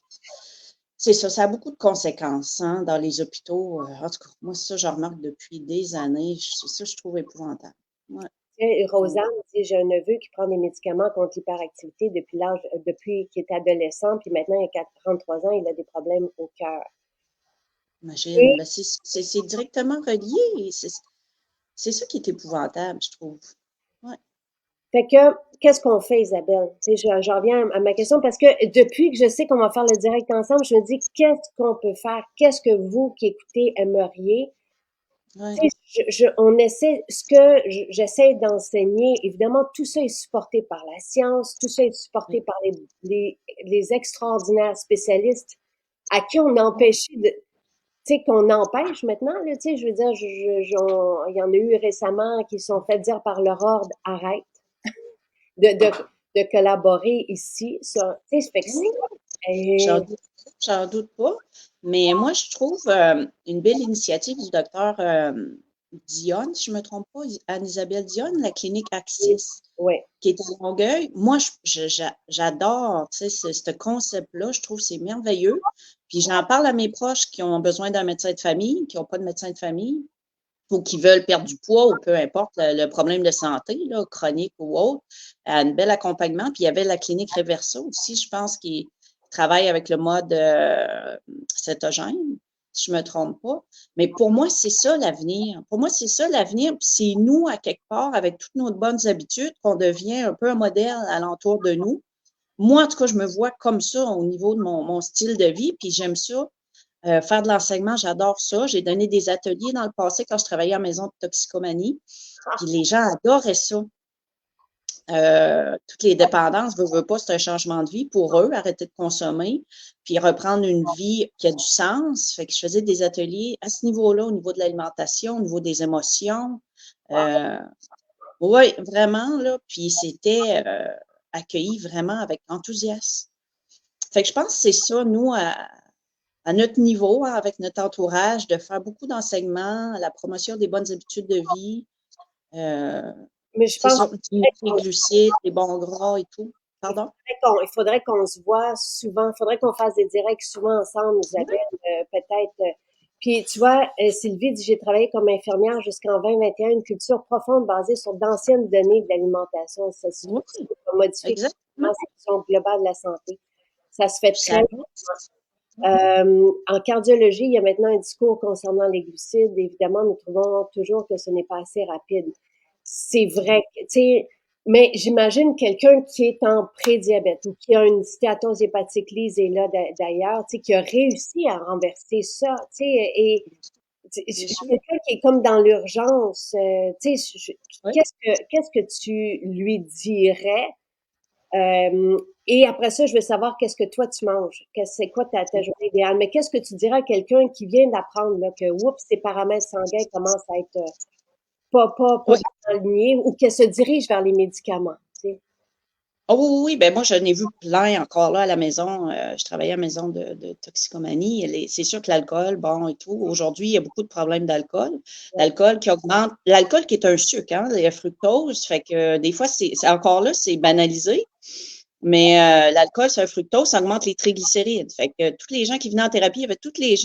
c'est ça, ça a beaucoup de conséquences hein, dans les hôpitaux. En tout cas, moi, ça, je remarque depuis des années. C'est ça, je trouve épouvantable. Ouais. Rosanne, j'ai un neveu qui prend des médicaments contre l'hyperactivité depuis qu'il est adolescent, puis maintenant il a 33 ans, il a des problèmes au cœur. Imagine, ben, c'est directement relié. C'est ça qui est épouvantable, je trouve. Ouais. Fait que, qu'est-ce qu'on fait, Isabelle? Tu sais, je reviens à ma question parce que depuis que je sais qu'on va faire le direct ensemble, je me dis, qu'est-ce qu'on peut faire? Qu'est-ce que vous qui écoutez aimeriez? Ouais. Tu sais, on essaie, ce que j'essaie d'enseigner, évidemment, tout ça est supporté par la science, tout ça est supporté par les extraordinaires spécialistes à qui on a empêché de, tu sais, qu'on empêche maintenant, là, tu sais, je veux dire, il y en a eu récemment qui se sont fait dire par leur ordre, arrête de, de, de collaborer ici. Ça, tu sais, fait que J'en c'est, doute, j'en doute pas. Mais moi, je trouve une belle initiative du docteur Dionne, si je ne me trompe pas, Anne-Isabelle Dionne, la clinique Axis, ouais. qui est à Longueuil. Moi, j'adore ce concept-là. Je trouve que c'est merveilleux. Puis j'en parle à mes proches qui ont besoin d'un médecin de famille, qui n'ont pas de médecin de famille, ou qui veulent perdre du poids, ou peu importe le problème de santé, là, chronique ou autre. Un bel accompagnement. Puis il y avait la clinique Reverso aussi, je pense, qui travaille avec le mode cétogène, si je ne me trompe pas. Mais pour moi, c'est ça l'avenir. Pour moi, c'est ça l'avenir. Puis c'est nous, à quelque part, avec toutes nos bonnes habitudes, qu'on devient un peu un modèle alentour de nous. Moi, en tout cas, je me vois comme ça au niveau de mon style de vie, puis j'aime ça. Faire de l'enseignement, j'adore ça. J'ai donné des ateliers dans le passé quand je travaillais en maison de toxicomanie, puis les gens adoraient ça. Toutes les dépendances, veut pas, c'est un changement de vie pour eux, arrêter de consommer, puis reprendre une vie qui a du sens. Fait que je faisais des ateliers à ce niveau-là, au niveau de l'alimentation, au niveau des émotions. Oui, vraiment, là. Puis c'était accueilli vraiment avec enthousiasme. Fait que je pense que c'est ça, nous, à notre niveau, hein, avec notre entourage, de faire beaucoup d'enseignements, la promotion des bonnes habitudes de vie. Mais je C'est pense ça, diminuer les glucides, les bons gras et tout. Pardon? il faudrait qu'on se voit souvent, il faudrait qu'on fasse des directs souvent ensemble, Isabelle, peut-être. Puis, tu vois, Sylvie dit, j'ai travaillé comme infirmière jusqu'en 2021, une culture profonde basée sur d'anciennes données de l'alimentation. Ça se Oui, modifie exactement. complètement cette vision globale de la santé. Ça se fait Puis très ça en cardiologie, il y a maintenant un discours concernant les glucides. Évidemment, nous trouvons toujours que ce n'est pas assez rapide. C'est vrai, tu sais, mais j'imagine quelqu'un qui est en prédiabète ou qui a une stéatose hépatique lysée là d'ailleurs, tu sais, qui a réussi à renverser ça, tu sais, et bien sûr. quelqu'un qui est comme dans l'urgence, tu sais, Oui. qu'est-ce que tu lui dirais et après ça, je veux savoir qu'est-ce que toi tu manges. C'est quoi ta journée idéale. Mais qu'est-ce que tu dirais à quelqu'un qui vient d'apprendre là, que oups, ses paramètres sanguins commencent à être pas Oui. bien alignés ou qu'elle se dirige vers les médicaments. Tu sais. Oh, oui, oui, ben moi, j'en ai vu plein encore là à la maison. Je travaillais à la maison de toxicomanie. C'est sûr que l'alcool, bon et tout. Aujourd'hui, il y a beaucoup de problèmes d'alcool. Ouais. L'alcool qui augmente, l'alcool qui est un sucre, hein, la fructose. Fait que des fois, c'est encore là, c'est banalisé. Mais l'alcool, c'est un fructose, ça augmente les triglycérides. Fait que tous les gens qui venaient en thérapie avaient tous les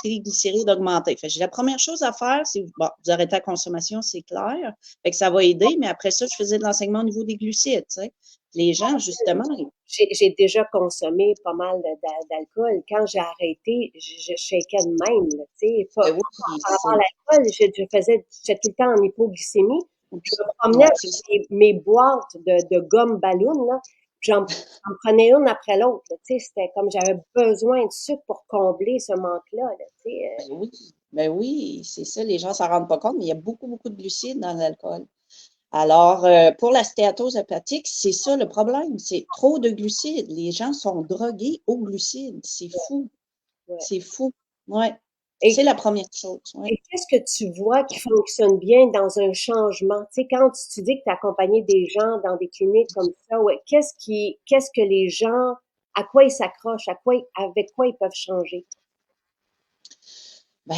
triglycérides augmentés. Fait que la première chose à faire, c'est bon, vous arrêtez la consommation, c'est clair. Fait que ça va aider, mais après ça, je faisais de l'enseignement au niveau des glucides, tu sais. Les gens, justement, J'ai déjà consommé pas mal d'alcool. Quand j'ai arrêté, je shakeais de même, là, tu sais, ben pas oui, par rapport à l'alcool, j'étais tout le temps en hypoglycémie. Je me promenais ouais, avec mes boîtes de gomme ballon, là, j'en prenais une après l'autre, là, tu sais, c'était comme j'avais besoin de sucre pour combler ce manque-là, là, tu sais. ben oui, c'est ça, les gens s'en rendent pas compte, mais il y a beaucoup, beaucoup de glucides dans l'alcool. Alors, pour la stéatose hépatique, c'est ça le problème, c'est trop de glucides. Les gens sont drogués aux glucides. C'est fou. Ouais. C'est fou. Ouais. Et C'est la première chose. Ouais. Et qu'est-ce que tu vois qui fonctionne bien dans un changement? Tu sais, quand tu dis que tu as accompagné des gens dans des cliniques comme ça, ouais, qu'est-ce que les gens, à quoi ils s'accrochent, avec quoi ils peuvent changer? Ben,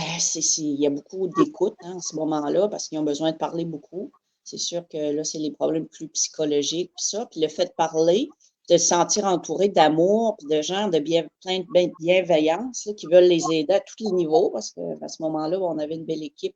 il y a beaucoup d'écoute hein, à ce moment-là parce qu'ils ont besoin de parler beaucoup. C'est sûr que là, c'est les problèmes plus psychologiques, puis ça. Puis le fait de parler, de se sentir entouré d'amour, puis de gens de bien, plein de bienveillance, là, qui veulent les aider à tous les niveaux, parce que à ce moment-là, on avait une belle équipe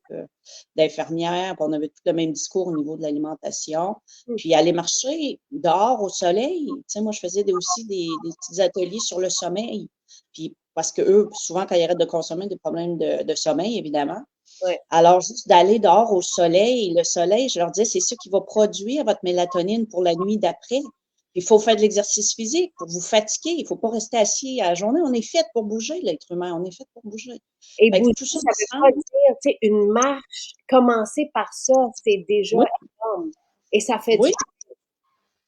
d'infirmières, puis on avait tout le même discours au niveau de l'alimentation. Mmh. Puis aller marcher dehors au soleil, tu sais, moi, je faisais aussi des petits ateliers sur le sommeil. Puis parce que eux, souvent, quand ils arrêtent de consommer, des problèmes de sommeil, évidemment. Ouais. Alors, juste d'aller dehors au soleil, le soleil, je leur disais, c'est ça qui va produire votre mélatonine pour la nuit d'après. Il faut faire de l'exercice physique pour vous fatiguer. Il ne faut pas rester assis à la journée. On est fait pour bouger, l'être humain. On est fait pour bouger. Et Fait que bouger, tout ça ça veut pas ensemble, dire, tu sais, une marche, commencer par ça, c'est déjà oui, énorme. Et ça fait du oui,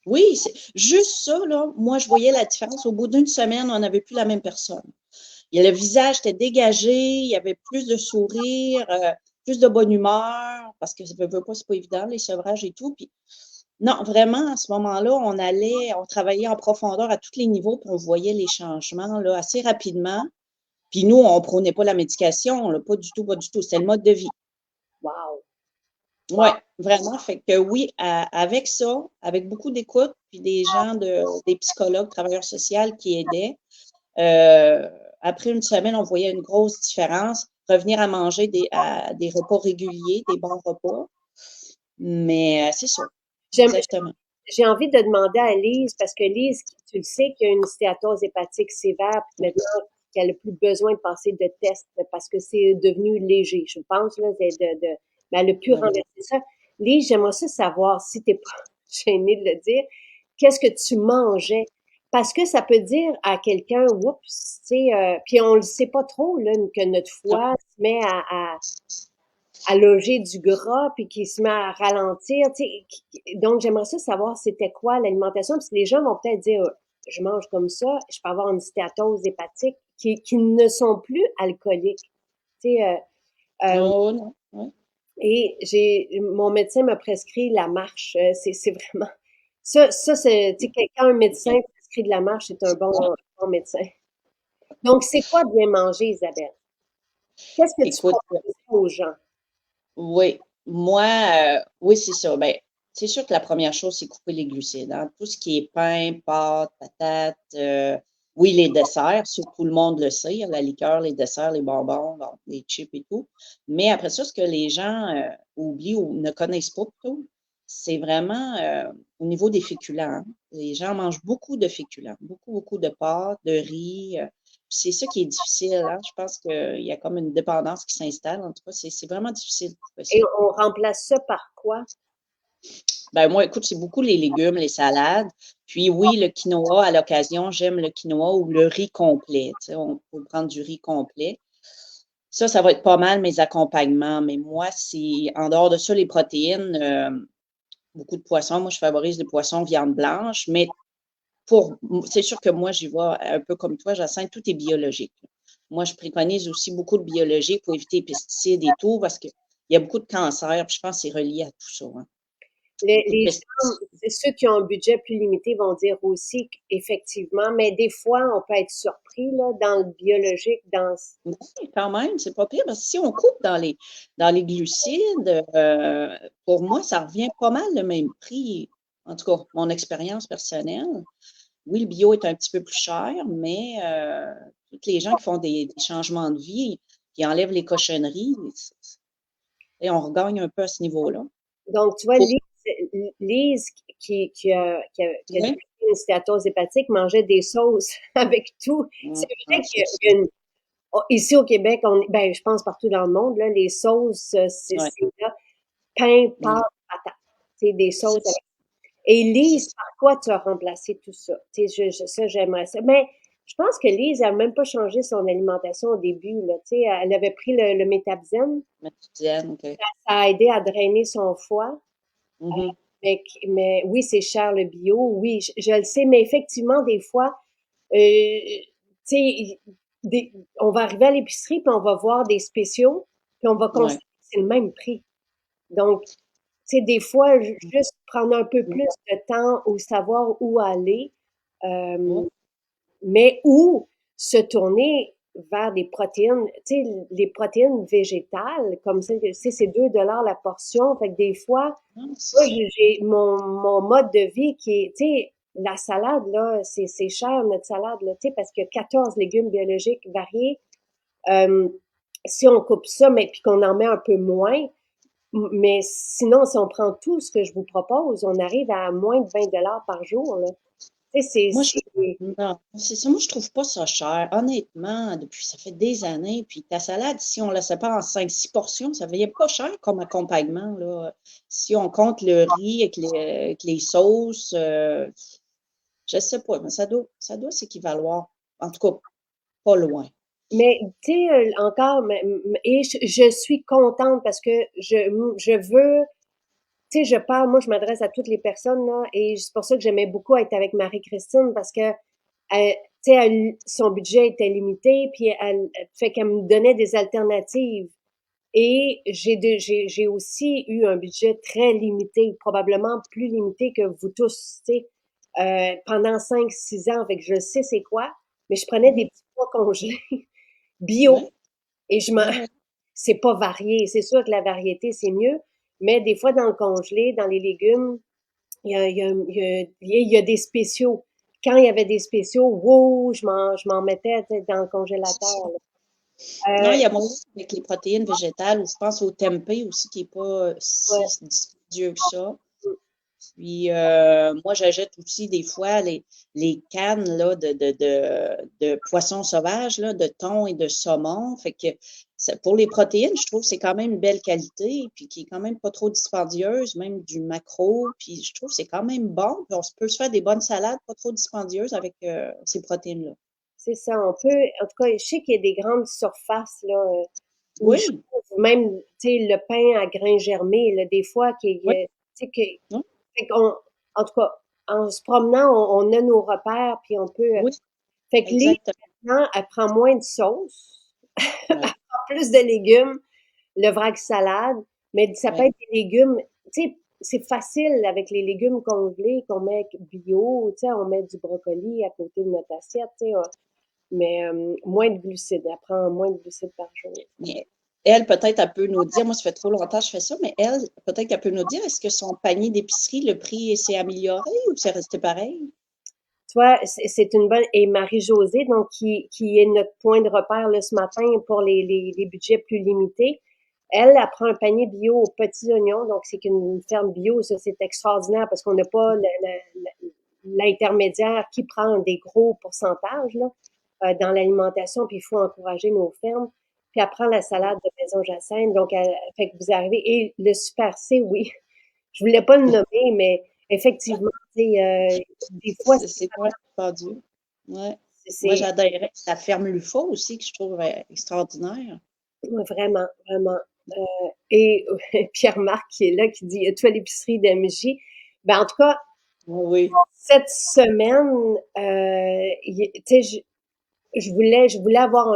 oui, c'est juste ça, là. Moi, je voyais la différence. Au bout d'une semaine, on n'avait plus la même personne. Le visage était dégagé, il y avait plus de sourire, plus de bonne humeur, parce que ça ne veut pas, c'est pas évident, les sevrages et tout. Puis, non, vraiment, à ce moment-là, on travaillait en profondeur à tous les niveaux, puis on voyait les changements là, assez rapidement. Puis nous, on ne prônait pas la médication, là, pas du tout, pas du tout. C'était le mode de vie. wow, Oui, wow. vraiment. Fait que oui, avec ça, avec beaucoup d'écoute, puis des psychologues, travailleurs sociaux qui aidaient, euh, après une semaine, on voyait une grosse différence. Revenir à manger à des repas réguliers, des bons repas. Mais c'est ça, J'aime, exactement. j'ai envie de demander à Lise, parce que Lise, tu le sais qu'il y a une stéatose hépatique sévère, puis maintenant qu'elle n'a plus besoin de passer de tests parce que c'est devenu léger, je pense, là, mais elle a pu Ouais. renverser ça. Lise, j'aimerais ça savoir, si tu n'es pas gênée de le dire, qu'est-ce que tu mangeais? Parce que ça peut dire à quelqu'un, oups, tu sais, puis on le sait pas trop, là, que notre Non, foie se met à loger du gras puis qui se met à ralentir. Tu sais. Donc, j'aimerais ça savoir c'était quoi l'alimentation. Parce que les gens vont peut-être dire, je mange comme ça, je peux avoir une stéatose hépatique qui ne sont plus alcooliques. Tu sais, oh, non. Ouais. et mon médecin m'a prescrit la marche. C'est vraiment, ça c'est, tu sais, quelqu'un, un médecin prescrit de la marche, c'est un bon médecin. Donc, c'est quoi bien manger, Isabelle? Qu'est-ce que tu Écoute, proposes aux gens? oui, moi, oui, c'est ça. Ben, c'est sûr que la première chose, c'est couper les glucides, hein. Tout ce qui est pain, pâtes, patates, oui, les desserts, ça, tout le monde le sait, hein, la liqueur, les desserts, les bonbons, bon, les chips et tout. Mais après ça, ce que les gens oublient ou ne connaissent pas plutôt, c'est vraiment au niveau des féculents, hein. Les gens mangent beaucoup de féculents, beaucoup, beaucoup de pâtes, de riz. C'est ça qui est difficile, hein. Je pense qu'il y a comme une dépendance qui s'installe. En tout cas, c'est vraiment difficile de trouver Et ça. on remplace ça par quoi? Ben moi, écoute, c'est beaucoup les légumes, les salades. Puis oui, le quinoa, à l'occasion, j'aime le quinoa ou le riz complet. Tu sais, on peut prendre du riz complet. Ça va être pas mal mes accompagnements. Mais moi, c'est en dehors de ça, les protéines, beaucoup de poissons. Moi, je favorise les poissons, viande blanche. Mais c'est sûr que moi, j'y vais un peu comme toi, Jacinthe, tout est biologique. Moi, je préconise aussi beaucoup de biologique pour éviter les pesticides et tout, parce qu'il y a beaucoup de cancers, puis je pense que c'est relié à tout ça, hein. Beaucoup de Les gens, pesticides. c'est ceux qui ont un budget plus limité vont dire aussi qu'effectivement, mais des fois, on peut être surpris là, dans le biologique, Oui, quand même, c'est pas pire, parce que si on coupe dans les glucides, pour moi, ça revient pas mal le même prix. En tout cas, mon expérience personnelle. Oui, le bio est un petit peu plus cher, mais toutes les gens qui font des changements de vie, qui enlèvent les cochonneries, et on regagne un peu à ce niveau-là. donc, tu vois, Faut, Lise qui a oui, développé une stéatose hépatique mangeait des sauces avec tout. C'est vrai qu'il c'est ça. y a ici au Québec, ben, je pense partout dans le monde, là, les sauces, Ouais, c'est là, pain, pâtes, ouais, patates. C'est des c'est sauces. ça. Et C'est Lise, ça. par quoi tu as remplacé tout ça? Tu sais, ça, j'aimerais ça. Mais je pense que Lise a même pas changé son alimentation au début, là. Tu sais, elle avait pris le métabzène. Quotidienne, OK. Ça a aidé à drainer son foie. Mhm. Mais oui, c'est cher le bio. Oui, je le sais. Mais effectivement, des fois, tu sais, on va arriver à l'épicerie puis on va voir des spéciaux puis on va Ouais. constater que c'est le même prix. Donc, tu sais, des fois, juste prendre un peu plus de temps ou savoir où aller, Ouais. euh, mais où se tourner. vers des protéines, tu sais, les protéines végétales, comme ça, c'est 2 $ la portion. Fait que des fois, Non, c'est moi, ça. j'ai mon mode de vie qui est, tu sais, la salade, là, c'est cher, notre salade, là, tu sais, parce qu'il y a 14 légumes biologiques variés. Euh, si on coupe ça, mais puis qu'on en met un peu moins, mais sinon, si on prend tout ce que je vous propose, on arrive à moins de 20 $ par jour, là. Tu sais, Moi, je, non, c'est ça. Moi, je trouve pas ça cher. Honnêtement, depuis, ça fait des années. Puis ta salade, si on la sépare en 5, 6 portions, ça vient pas cher comme accompagnement, là. Si on compte le riz avec les sauces, je sais pas, mais ça doit s'équivaloir. En tout cas, pas loin. mais tu sais, encore, et je suis contente parce que je veux, tu sais, je parle, moi, je m'adresse à toutes les personnes, là, et c'est pour ça que j'aimais beaucoup être avec Marie-Christine parce que, tu sais, son budget était limité, puis elle fait qu'elle me donnait des alternatives. Et j'ai aussi eu un budget très limité, probablement plus limité que vous tous, tu sais, pendant 5, 6 ans. Fait que je sais c'est quoi, mais je prenais des Mhm. petits pois congelés bio Ouais, et je m'en, ouais, ouais. c'est pas varié. C'est sûr que la variété, c'est mieux, mais des fois, dans le congelé, dans les légumes, il y a des spéciaux. Quand il y avait des spéciaux, wow, je m'en mettais, tu sais, dans le C'est congélateur, ça. Non, là. il y a moyen avec les protéines végétales, ou je pense au tempeh aussi, qui n'est pas si Ouais, dispendieux que ça. mm, Puis moi, j'achète aussi des fois les cannes là, de poissons sauvages, là, de thon et de saumon. Fait que pour les protéines, je trouve que c'est quand même une belle qualité, puis qui est quand même pas trop dispendieuse, même du maquereau. Puis je trouve que c'est quand même bon. Puis peut se faire des bonnes salades, pas trop dispendieuses avec ces protéines-là. c'est ça. On peut, en tout cas, je sais qu'il y a des grandes surfaces là où je Oui, trouve même, tu sais, le pain à grains germés, là, des fois, oui, tu sais, que, oui, fait qu'on, en tout cas, en se promenant, on a nos repères, puis on peut. oui, Fait que Lise, exactement. maintenant, elle prend moins de sauce, elle Oui, prend plus de légumes, le vrac salade, mais ça peut oui. être des légumes, tu sais, c'est facile avec les légumes congelés qu'on met bio, tu sais, on met du brocoli à côté de notre assiette, tu sais, mais moins de glucides. Elle prend moins de glucides par jour. Mais elle, peut-être, elle peut nous dire, moi, ça fait trop longtemps que je fais ça, mais elle, peut-être qu'elle peut nous dire, est-ce que son panier d'épicerie, le prix s'est amélioré ou c'est resté pareil? Tu vois, c'est une bonne. Et Marie-Josée, donc, qui est notre point de repère là, ce matin pour les budgets plus limités, elle prend un panier bio aux petits oignons. Donc, c'est qu'une ferme bio, ça, c'est extraordinaire parce qu'on n'a pas l'intermédiaire qui prend des gros pourcentages là, dans l'alimentation, puis il faut encourager nos fermes. Puis elle prend la salade de Maison Jacinthe. Donc, fait que vous arrivez. Et le Super C, oui, je voulais pas le nommer, mais effectivement, tu sais, des fois, C'est pas dispendieux. Ouais. Moi, c'est j'adhérais à la ferme Luffa aussi, que je trouve extraordinaire. vraiment, vraiment. Et Pierre-Marc qui est là, qui dit, tu à l'épicerie d'MJ. Ben, en tout cas, Oui, cette semaine, tu sais, je voulais avoir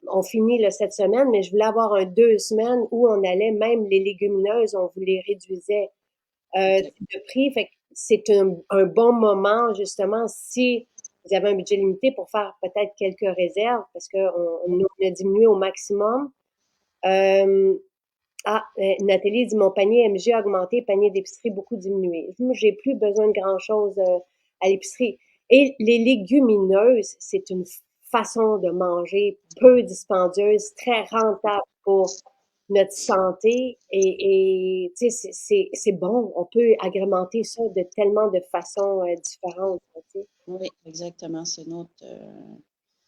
on finit là, cette semaine, mais je voulais avoir 2 semaines où on allait, même les légumineuses, on vous les réduisait OK. de prix. Fait que c'est un bon moment, justement, si vous avez un budget limité pour faire peut-être quelques réserves, parce qu'on a diminué au maximum. Euh, Nathalie dit, mon panier MG a augmenté, panier d'épicerie beaucoup diminué. Moi, j'ai plus besoin de grand-chose à l'épicerie. Et les légumineuses, c'est une façon de manger peu dispendieuse, très rentable pour notre santé et tu sais, c'est bon. On peut agrémenter ça de tellement de façons différentes, tu sais. Oui, exactement. C'est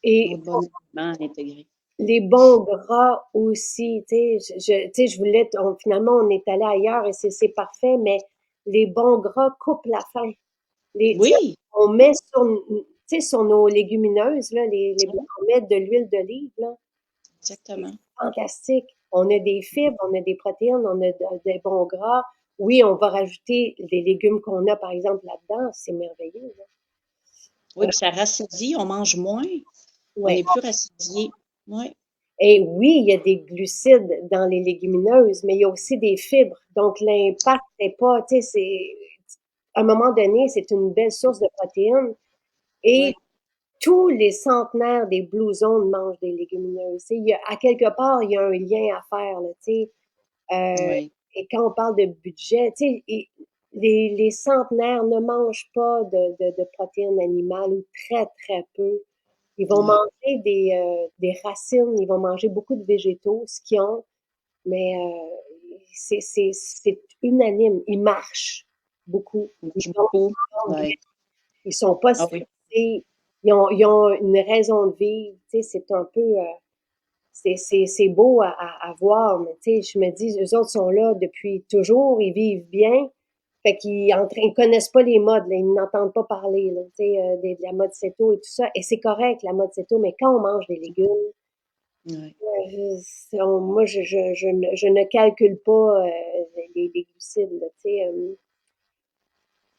Et notre bon aliment à intégrer. les bons gras aussi, tu sais, je voulais, finalement, on est allé ailleurs et c'est parfait, mais les bons gras coupent la faim. Tu sais, Oui, on met tu sais, sur nos légumineuses, là, oui, on met de l'huile d'olive, là. C'est exactement. fantastique. On a des fibres, on a des protéines, on a des bons gras. Oui, on va rajouter les légumes qu'on a, par exemple, là-dedans. C'est merveilleux, là. Oui, puis ça rassasie, on mange moins, on Ouais. est plus rassasié. Oui, Et oui, il y a des glucides dans les légumineuses, mais il y a aussi des fibres. Donc, l'impact n'est pas, tu sais, à un moment donné, c'est une belle source de protéines. Et oui, tous les centenaires des Blue Zones mangent des légumineuses. À quelque part, il y a un lien à faire, là, Oui. et quand on parle de budget, les centenaires ne mangent pas de protéines animales ou très, très peu. Ils vont Ouais. manger des racines, ils vont manger beaucoup de végétaux, ce qu'ils ont, mais c'est unanime. Ils marchent beaucoup. On Ils mange ont beaucoup. bien. Ouais. Ils sont pas Ah oui. stressés. Ils ont une raison de vivre. C'est un peu, c'est beau à voir, mais je me dis, eux autres sont là depuis toujours, ils vivent bien. Fait ils connaissent pas les modes, là, ils n'entendent pas parler, là, de la mode Seto et tout ça. Et c'est correct, la mode Seto, mais quand on mange des légumes, Ouais. moi, je ne calcule pas les glucides, là,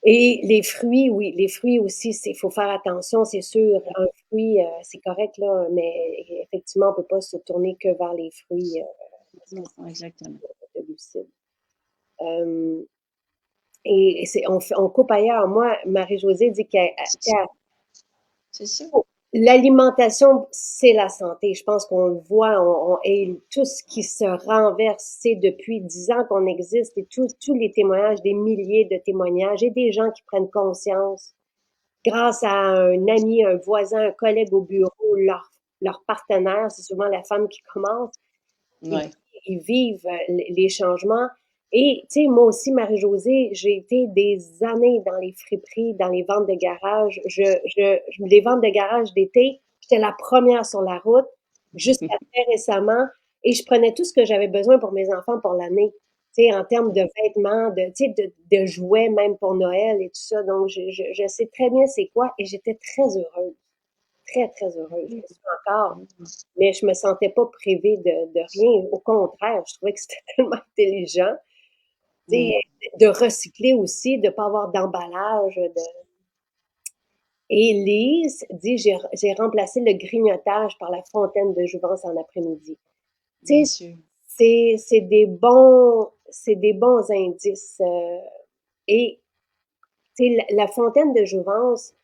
et les fruits, oui, les fruits aussi, il faut faire attention, c'est sûr. Un fruit, c'est correct, là, mais effectivement, on ne peut pas se tourner que vers les fruits parce que Non, exactement. c'est de glucides. Et on coupe ailleurs. Moi, Marie-Josée dit qu'elle C'est ça. l'alimentation, c'est la santé. Je pense qu'on le voit, et tout ce qui se renverse, c'est depuis 10 ans qu'on existe et tous les témoignages, des milliers de témoignages et des gens qui prennent conscience grâce à un ami, un voisin, un collègue au bureau, leur partenaire, c'est souvent la femme qui commence, ils, Ouais. ils vivent les changements. Et, tu sais, moi aussi, Marie-Josée, j'ai été des années dans les friperies, dans les ventes de garage. Les ventes de garage d'été, j'étais la première sur la route jusqu'à très récemment et je prenais tout ce que j'avais besoin pour mes enfants pour l'année. Tu sais, en termes de vêtements, de jouets, même pour Noël et tout ça. Donc, je sais très bien c'est quoi et j'étais très heureuse. Très, très heureuse. Je le suis encore. Mais je me sentais pas privée de rien. Au contraire, je trouvais que c'était tellement intelligent. Tu sais, Mm. de recycler aussi, de pas avoir d'emballage. Et Lise dit, j'ai remplacé le grignotage par la fontaine de jouvence en après-midi. Tu Bien sais, sûr. c'est des bons indices. Et tu sais, la fontaine de jouvence,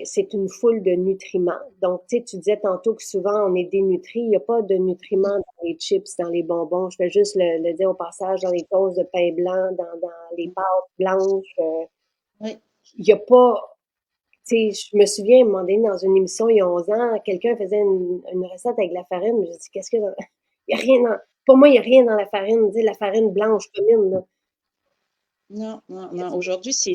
c'est une foule de nutriments. Donc, tu sais, tu disais tantôt que souvent on est dénutri. Il n'y a pas de nutriments dans les chips, dans les bonbons. Je vais juste le dire au passage, dans les toasts de pain blanc, dans les pâtes blanches. Oui. Il n'y a pas. Tu sais, je me souviens, à un moment donné, dans une émission il y a 11 ans, quelqu'un faisait une recette avec de la farine. Je dis, qu'est-ce que. Il y a rien dans. Pour moi, il n'y a rien dans la farine. Tu sais, la farine blanche commune, là. Non, non, non. Aujourd'hui, c'est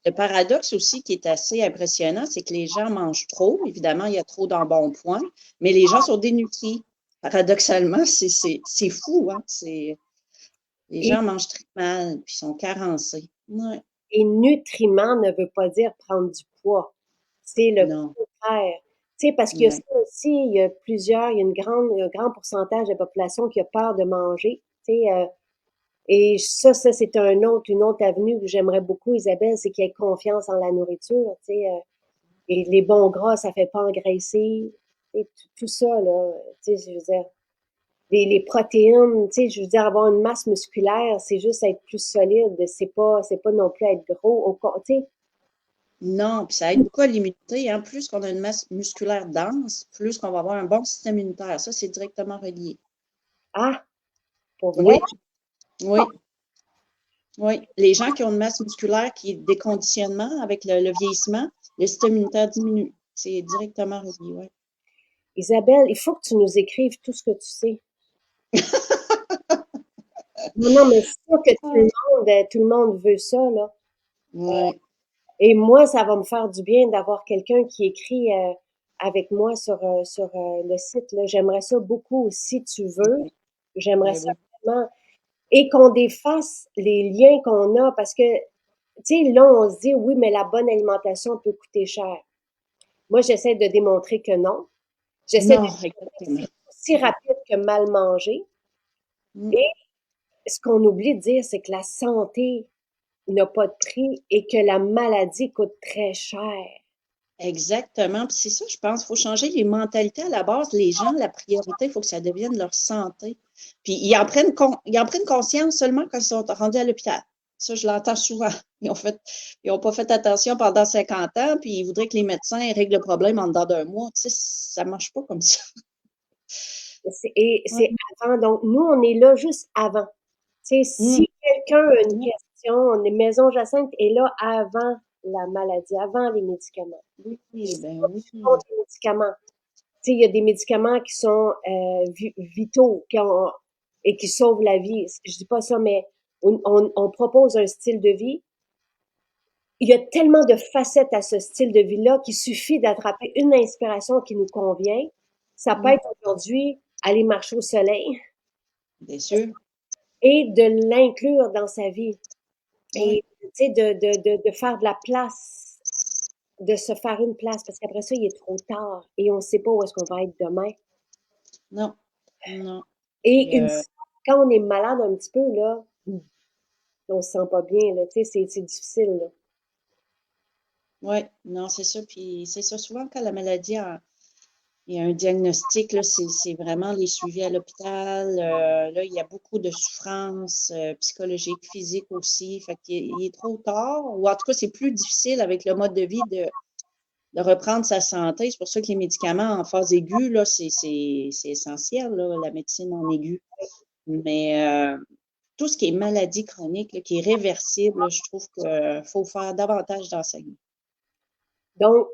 le paradoxe aussi qui est assez impressionnant, c'est que les gens mangent trop. Évidemment, il y a trop d'embonpoint, mais les gens sont dénutris. Paradoxalement, c'est fou, hein? Les Et, gens mangent très mal, puis sont carencés. Ouais. et nutriments ne veut pas dire prendre du poids. C'est le Non. contraire. Tu sais, parce qu'il y a Ouais. ça aussi, il y a un grand pourcentage de la population qui a peur de manger. Tu sais, et ça, c'est une autre avenue que j'aimerais beaucoup, Isabelle, c'est qu'il y ait confiance en la nourriture. Tu sais, et les bons gras, ça fait pas engraisser. Et tout ça, là, tu sais, je veux dire, les protéines, tu sais, je veux dire, avoir une masse musculaire, c'est juste être plus solide. C'est pas non plus être gros. Tu sais, Non, puis ça aide beaucoup à l'immunité, hein. Plus qu'on a une masse musculaire dense, plus qu'on va avoir un bon système immunitaire. Ça, c'est directement relié. ah, pour vrai? Oui, oui, oui. Les gens qui ont une masse musculaire qui est déconditionnement avec le vieillissement, le système immunitaire diminue. C'est directement relié, oui. Isabelle, il faut que tu nous écrives tout ce que tu sais. Non, non, mais c'est sûr que tout le monde veut ça, là. Oui, Et moi, ça va me faire du bien d'avoir quelqu'un qui écrit avec moi sur le site, là. J'aimerais ça beaucoup, si tu veux. J'aimerais ben ça oui. vraiment. Et qu'on défasse les liens qu'on a, parce que, tu sais, là, on se dit, oui, mais la bonne alimentation peut coûter cher. Moi, j'essaie de démontrer que non. J'essaie de Non, démontrer que exactement. c'est aussi rapide que mal manger. Mm. Et ce qu'on oublie de dire, c'est que la santé n'a pas de prix et que la maladie coûte très cher. Exactement. Puis c'est ça, je pense. Il faut changer les mentalités à la base. Les gens, la priorité, il faut que ça devienne leur santé. Puis ils en prennent conscience seulement quand ils sont rendus à l'hôpital. Ça, je l'entends souvent. Ils ont pas fait attention pendant 50 ans, puis ils voudraient que les médecins règlent le problème en dedans d'un mois. Tu sais, ça marche pas comme ça. Et Ouais. c'est avant. Donc, nous, on est là juste avant. Tu sais, Hum, si quelqu'un a une oui, question, les maisons Jacinthe est là avant la maladie, avant les médicaments. oui, ben Je suis contre oui. les médicaments. Tu sais, il y a des médicaments qui sont vitaux et qui sauvent la vie. Je dis pas ça, mais on propose un style de vie. Il y a tellement de facettes à ce style de vie-là qu'il suffit d'attraper une inspiration qui nous convient. Ça peut Hum, être aujourd'hui aller marcher au soleil bien sûr. et de l'inclure dans sa vie. Oui. Et tu sais, de faire de la place, de se faire une place, parce qu'après ça, il est trop tard et on ne sait pas où est-ce qu'on va être demain. Non, non. Et Puis, quand on est malade un petit peu, là, on se sent pas bien, là, tu sais, c'est difficile, là. ouais, non, c'est ça. Puis c'est ça. Souvent, quand la maladie il y a un diagnostic, là, c'est vraiment les suivis à l'hôpital. Là, il y a beaucoup de souffrances psychologiques, physiques aussi. Fait qu'il est trop tard. Ou en tout cas, c'est plus difficile avec le mode de vie de reprendre sa santé. C'est pour ça que les médicaments en phase aiguë, là, c'est essentiel, là, la médecine en aiguë. Mais tout ce qui est maladie chronique, là, qui est réversible, là, je trouve qu'il faut faire davantage d'enseignements. Donc,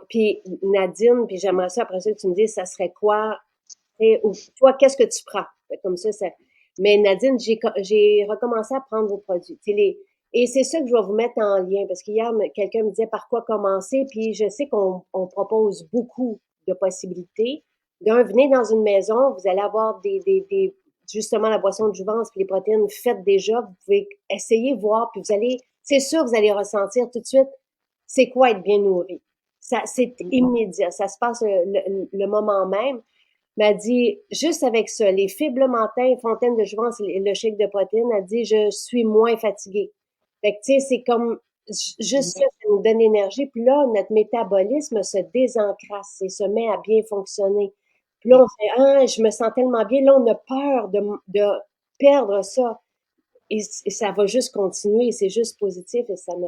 puis Nadine, puis j'aimerais ça, après ça, que tu me dises, ça serait quoi, ou toi, qu'est-ce que tu prends? Comme ça. Mais Nadine, j'ai recommencé à prendre vos produits. Et c'est ça que je vais vous mettre en lien, parce qu'hier, quelqu'un me disait par quoi commencer, puis je sais qu'on propose beaucoup de possibilités. D'un, venez dans une maison, vous allez avoir justement la boisson de jouvence, puis les protéines faites déjà, vous pouvez essayer, voir, puis c'est sûr, vous allez ressentir tout de suite, c'est quoi être bien nourri. Ça, c'est immédiat, ça se passe le moment même m'a dit, juste avec ça, les fibres le matin, fontaine de jouvence, le shake de protéines, elle dit, je suis moins fatiguée. Fait que, tu sais, c'est comme, juste ça, Oui, ça nous donne l'énergie. Puis là, notre métabolisme se désencrasse et se met à bien fonctionner. Puis là, on oui. fait, ah, je me sens tellement bien. Là, on a peur de perdre ça. Et ça va juste continuer. C'est juste positif et ça me,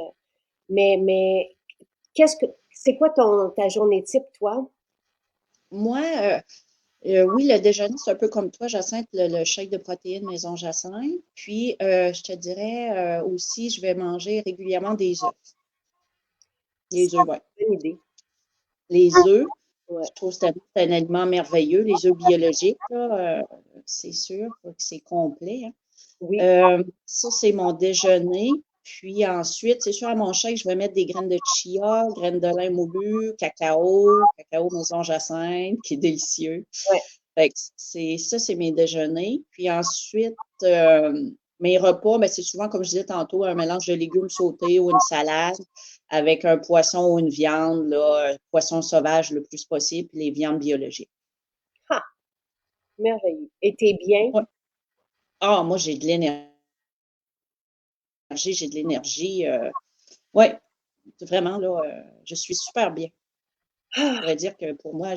mais, c'est quoi ta journée type, toi? Moi, oui, le déjeuner, c'est un peu comme toi, Jacinthe, le shake de protéines maison Jacinthe. Puis, je te dirais aussi, je vais manger régulièrement des œufs. Ça, Les œufs, ouais. c'est une bonne idée. Les œufs, Ouais. je trouve que c'est un aliment merveilleux. Les œufs biologiques, là, c'est sûr que c'est complet, hein. Oui. Ça, c'est mon déjeuner. Puis ensuite, c'est sûr, à mon shake, je vais mettre des graines de chia, graines de lin moulu, cacao maison Jacinthe, qui est délicieux. Ouais. Fait que c'est mes déjeuners. Puis ensuite, mes repas, ben, c'est souvent, comme je disais tantôt, un mélange de légumes sautés ou une salade avec un poisson ou une viande, là, poisson sauvage le plus possible, puis les viandes biologiques. Ah, merveilleux. Et t'es bien? Ouais. Ah, moi, j'ai de l'énergie, j'ai de l'énergie. Ouais, vraiment, là, je suis super bien. Je Ah, pourrais dire que pour moi,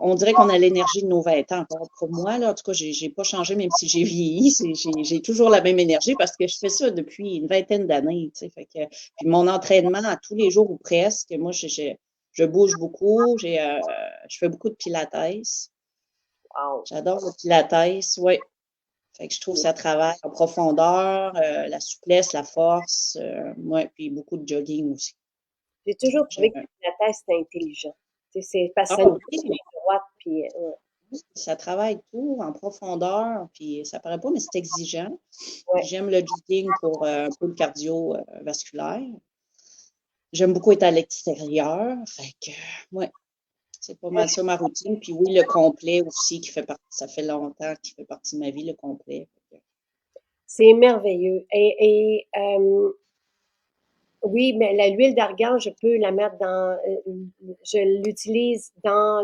on dirait qu'on a l'énergie de nos 20 ans encore. Pour moi, là, en tout cas, j'ai pas changé, même si j'ai vieilli. J'ai toujours la même énergie parce que je fais ça depuis une vingtaine d'années. Tu sais, fait que, puis mon entraînement à tous les jours ou presque, moi, je bouge beaucoup, je fais beaucoup de pilates. wow. J'adore le pilates, oui. Fait que je trouve que ça travaille en profondeur, la souplesse, la force, ouais, puis beaucoup de jogging aussi. J'ai toujours trouvé que Je- la thèse, c'était intelligent. Tu sais, c'est parce que Ah ça nous oui, tient droite, puis ouais. ça travaille tout en profondeur, puis ça paraît pas, mais c'est exigeant. Puis Ouais. j'aime le jogging pour un peu le cardio vasculaire. J'aime beaucoup être à l'extérieur. Fait que, ouais, c'est pas mal ça ma routine. Puis oui, le complet aussi, qui fait partie, ça fait longtemps qu'il fait partie de ma vie, le complet. C'est merveilleux. Oui, mais l'huile d'argan, je peux la mettre je l'utilise dans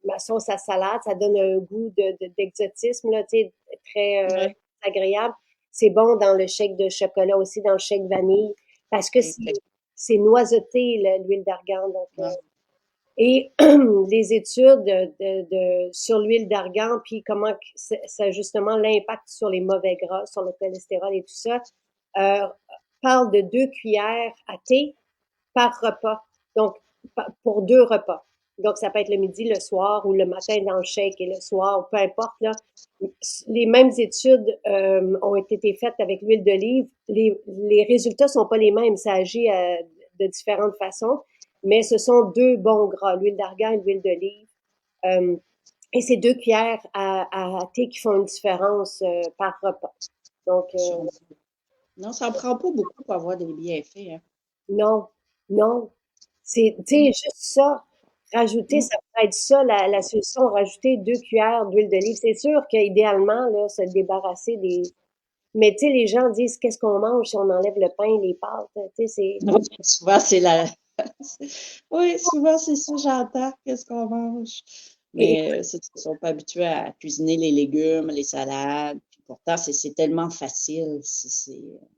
ma sauce à salade. Ça donne un goût d'exotisme, là, tu sais, très Ouais, agréable. C'est bon dans le shake de chocolat aussi, dans le shake vanille, parce que c'est noiseté, l'huile d'argan. Donc, ouais. Et les études sur l'huile d'argan, puis comment ça justement l'impact sur les mauvais gras, sur le cholestérol et tout ça, euh, parle de 2 cuillères à thé par repas. Donc, pour 2 repas. Donc, ça peut être le midi, le soir ou le matin dans le shake et le soir, peu importe. Là. Les mêmes études ont été faites avec l'huile d'olive. Les résultats sont pas les mêmes. Ça agit de différentes façons, mais ce sont 2 bons gras, l'huile d'argan et l'huile d'olive. Euh, et c'est 2 cuillères à thé qui font une différence par repas. Donc, Sûrement. Non, ça en prend pas beaucoup pour avoir des bienfaits, hein. non, non. C'est, tu sais, Mm, juste ça. Rajouter, mm. ça pourrait être ça, la solution. Rajouter 2 cuillères d'huile d'olive. C'est sûr qu'idéalement, là, se débarrasser des. Mais tu sais, les gens disent qu'est-ce qu'on mange si on enlève le pain, les pâtes. Tu sais, c'est. Oui, souvent, c'est la. Oui, souvent, c'est ça, j'entends. Qu'est-ce qu'on mange? Et Mais c'est qu'ils ne sont pas habitués à cuisiner les légumes, les salades. Puis pourtant, c'est tellement facile.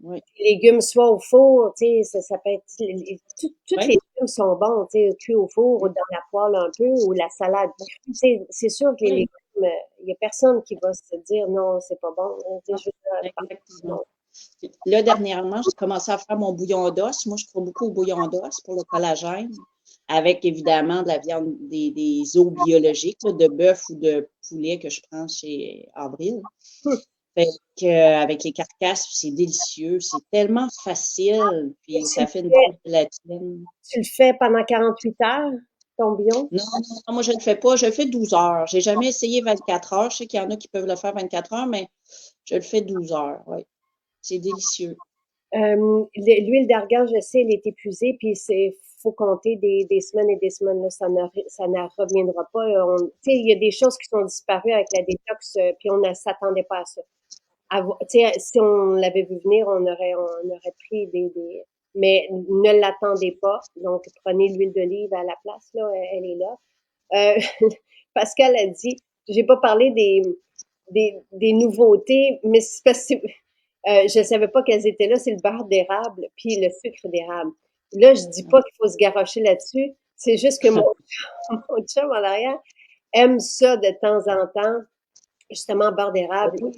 Oui. les légumes, soit au four, tu sais, ça peut être. Toutes Oui. les légumes sont bons, tu sais, cuits au four ou dans la poêle un peu, ou la salade crue. Tu sais, c'est sûr que les Oui, légumes, il n'y a personne qui va se dire non, c'est pas bon. Tu sais, je veux dire, exactement. non. Là, dernièrement, j'ai commencé à faire mon bouillon d'os. Moi, je crois beaucoup au bouillon d'os pour le collagène, avec évidemment de la viande, des os biologiques, là, de bœuf ou de poulet que je prends chez Avril. Fait que, avec les carcasses, puis c'est délicieux. C'est tellement facile, Et puis ça fait une bonne gélatine. tu le fais pendant 48 heures, ton bouillon? Non, non, non, moi, je ne le fais pas. Je le fais 12 heures. J'ai jamais essayé 24 heures. Je sais qu'il y en a qui peuvent le faire 24 heures, mais je le fais 12 heures. Oui, c'est délicieux. L'huile d'argan, je sais, elle est épuisée, puis c'est faut compter des semaines et des semaines. Là, ça ne reviendra pas. Tu sais, il y a des choses qui sont disparues avec la détox, puis on ne s'attendait pas à ça. Tu sais, si on l'avait vu venir, on aurait pris des. Mais ne l'attendez pas. Donc, prenez l'huile d'olive à la place, là, elle est là. Pascal a dit, j'ai pas parlé des nouveautés, mais c'est parce que je savais pas qu'elles étaient là, c'est le beurre d'érable puis le sucre d'érable. Là, je dis pas qu'il faut se garrocher là-dessus, c'est juste que mon chum en arrière aime ça de temps en temps, justement beurre d'érable et Oui,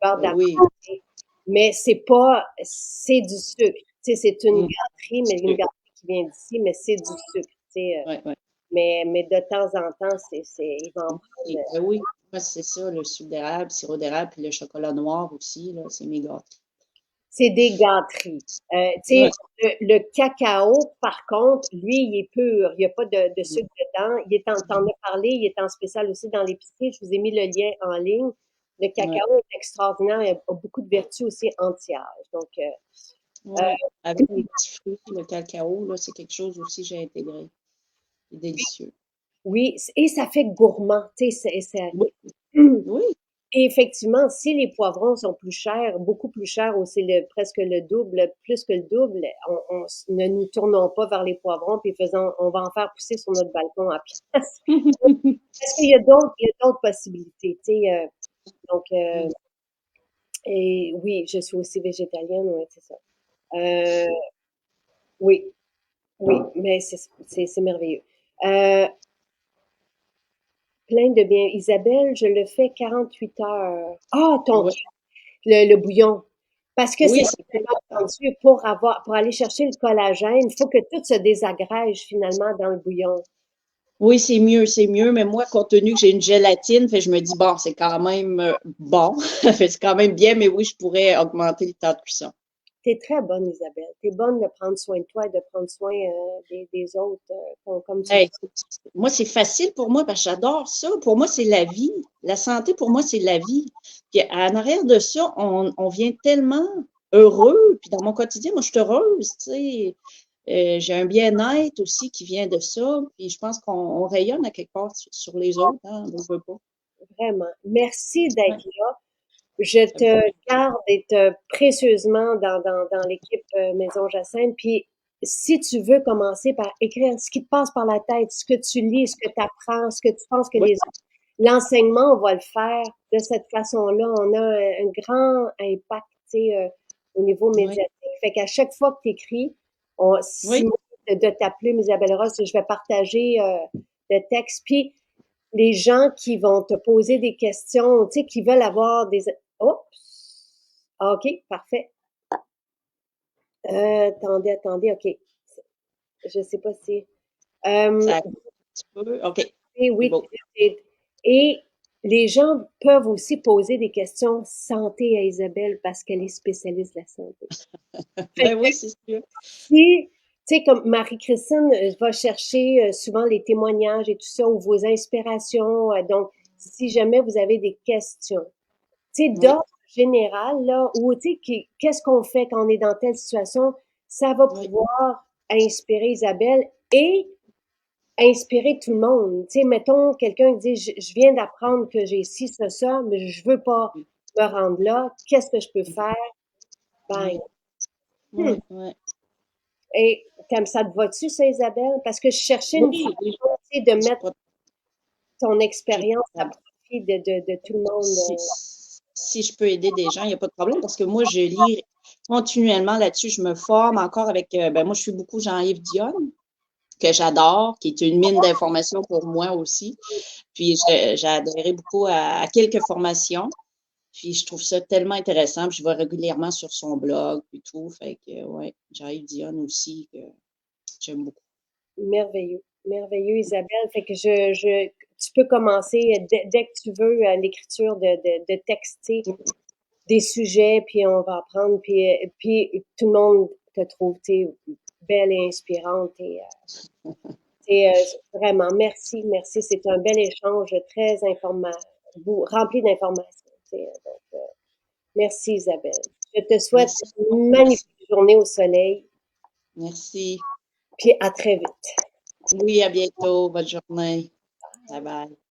beurre ben d'amande. oui. Mais c'est pas, c'est du sucre. Tu sais, c'est une Mm. gâterie, mais une gâterie qui vient d'ici, mais c'est du sucre. Tu sais, Ouais, ouais. mais de temps en temps, il va en prendre. Oui, ben oui. Moi, c'est ça, le sucre d'érable, sirop d'érable, puis le chocolat noir aussi, là, c'est mes gâteaux. C'est des gâteries. Tu sais, Ouais. le cacao, par contre, lui, il est pur. Il n'y a pas de sucre dedans. T'en as parlé, il est en spécial aussi dans l'épicerie. Je vous ai mis le lien en ligne. Le Ouais. cacao est extraordinaire. Il a beaucoup de vertus aussi anti-âge. Donc, Ouais. Avec les petits fruits, le cacao, là, c'est quelque chose aussi que j'ai intégré. C'est délicieux. oui, et ça fait gourmand. Tu sais, Oui, oui, et effectivement, si les poivrons sont plus chers, beaucoup plus chers, ou c'est presque le double, plus que le double, ne nous tournons pas vers les poivrons puis on va en faire pousser sur notre balcon à place. Parce qu'il y a d'autres possibilités, tu sais. Donc, et oui, je suis aussi végétalienne, oui, c'est ça. Euh, oui, oui, mais c'est merveilleux. Euh, Plein de bien. Isabelle, je le fais 48 heures. Ah, oui, le bouillon. Parce que c'est oui, c'est tellement important. tendu pour aller chercher le collagène, il faut que tout se désagrège finalement dans le bouillon. Oui, c'est mieux, mais moi, compte tenu que j'ai une gélatine, fait, je me dis, bon, c'est quand même bon, fait, c'est quand même bien, mais oui, je pourrais augmenter le temps de cuisson. T'es très bonne, Isabelle. T'es bonne de prendre soin de toi et de prendre soin des autres comme tu le Hey, fais. moi, c'est facile pour moi parce que j'adore ça. Pour moi, c'est la vie. La santé, pour moi, c'est la vie. Puis en arrière de ça, on vient tellement heureux. Puis dans mon quotidien, moi, je suis heureuse, tu sais. J'ai un bien-être aussi qui vient de ça. Puis je pense qu'on rayonne à quelque part sur les autres, hein, on ne veut pas. Vraiment. Merci Ouais, d'être là. Je ça me fait te plaisir. garde précieusement dans l'équipe Maison Jacinthe. Puis, si tu veux commencer par écrire ce qui te passe par la tête, ce que tu lis, ce que tu apprends, ce que tu penses que Oui, l'enseignement, on va le faire de cette façon-là. On a un grand impact, tu sais, au niveau oui, médiatique. Fait qu'à chaque fois que tu écris, si oui. de ta plume, Isabelle Ross. Je vais partager le texte. Puis, les gens qui vont te poser des questions, tu sais, qui veulent avoir des... Oups! Ah, OK, parfait. Attendez, OK. Je sais pas si... Ça un petit peu. OK, c'est oui, beau. et les gens peuvent aussi poser des questions santé à Isabelle parce qu'elle est spécialiste de la santé. Fait Ben que oui, c'est sûr. si, tu sais, comme Marie-Christine va chercher souvent les témoignages et tout ça, ou vos inspirations. Donc, si jamais vous avez des questions, tu sais, Oui, d'ordre général, là, ou tu sais, qu'est-ce qu'on fait quand on est dans telle situation, ça va oui, pouvoir inspirer Isabelle et inspirer tout le monde. Tu sais, mettons, quelqu'un dit, je viens d'apprendre que j'ai ci, ça, mais je veux pas oui, me rendre là. Qu'est-ce que je peux faire? Bang. oui, Hmm. oui, oui. Et comme ça te va-tu, ça, Isabelle? Parce que je cherchais une Oui, oui, façon, tu sais, de j'ai mettre pas ton j'ai expérience à pas profit de tout le monde. si si je peux aider des gens, il y a pas de problème parce que moi, je lis continuellement là-dessus. Je me forme encore avec, ben, moi, je suis beaucoup Jean-Yves Dionne, que j'adore, qui est une mine d'informations pour moi aussi. Puis j'ai adhéré beaucoup à quelques formations. Puis je trouve ça tellement intéressant. Puis je vais régulièrement sur son blog puis tout. Fait que ouais, Jean-Yves Dionne aussi que j'aime beaucoup. Merveilleux. Merveilleux, Isabelle. Fait que tu peux commencer dès que tu veux l'écriture de textes, tu sais, des sujets, puis on va apprendre, puis tout le monde te trouve, tu sais, belle et inspirante. Et vraiment, merci, merci. C'est un bel échange très rempli d'informations. Tu sais, donc, merci, Isabelle. Je te souhaite Merci. une Merci. magnifique journée au soleil, Merci. puis à très vite. Oui, à bientôt. Bonne journée. Bye bye.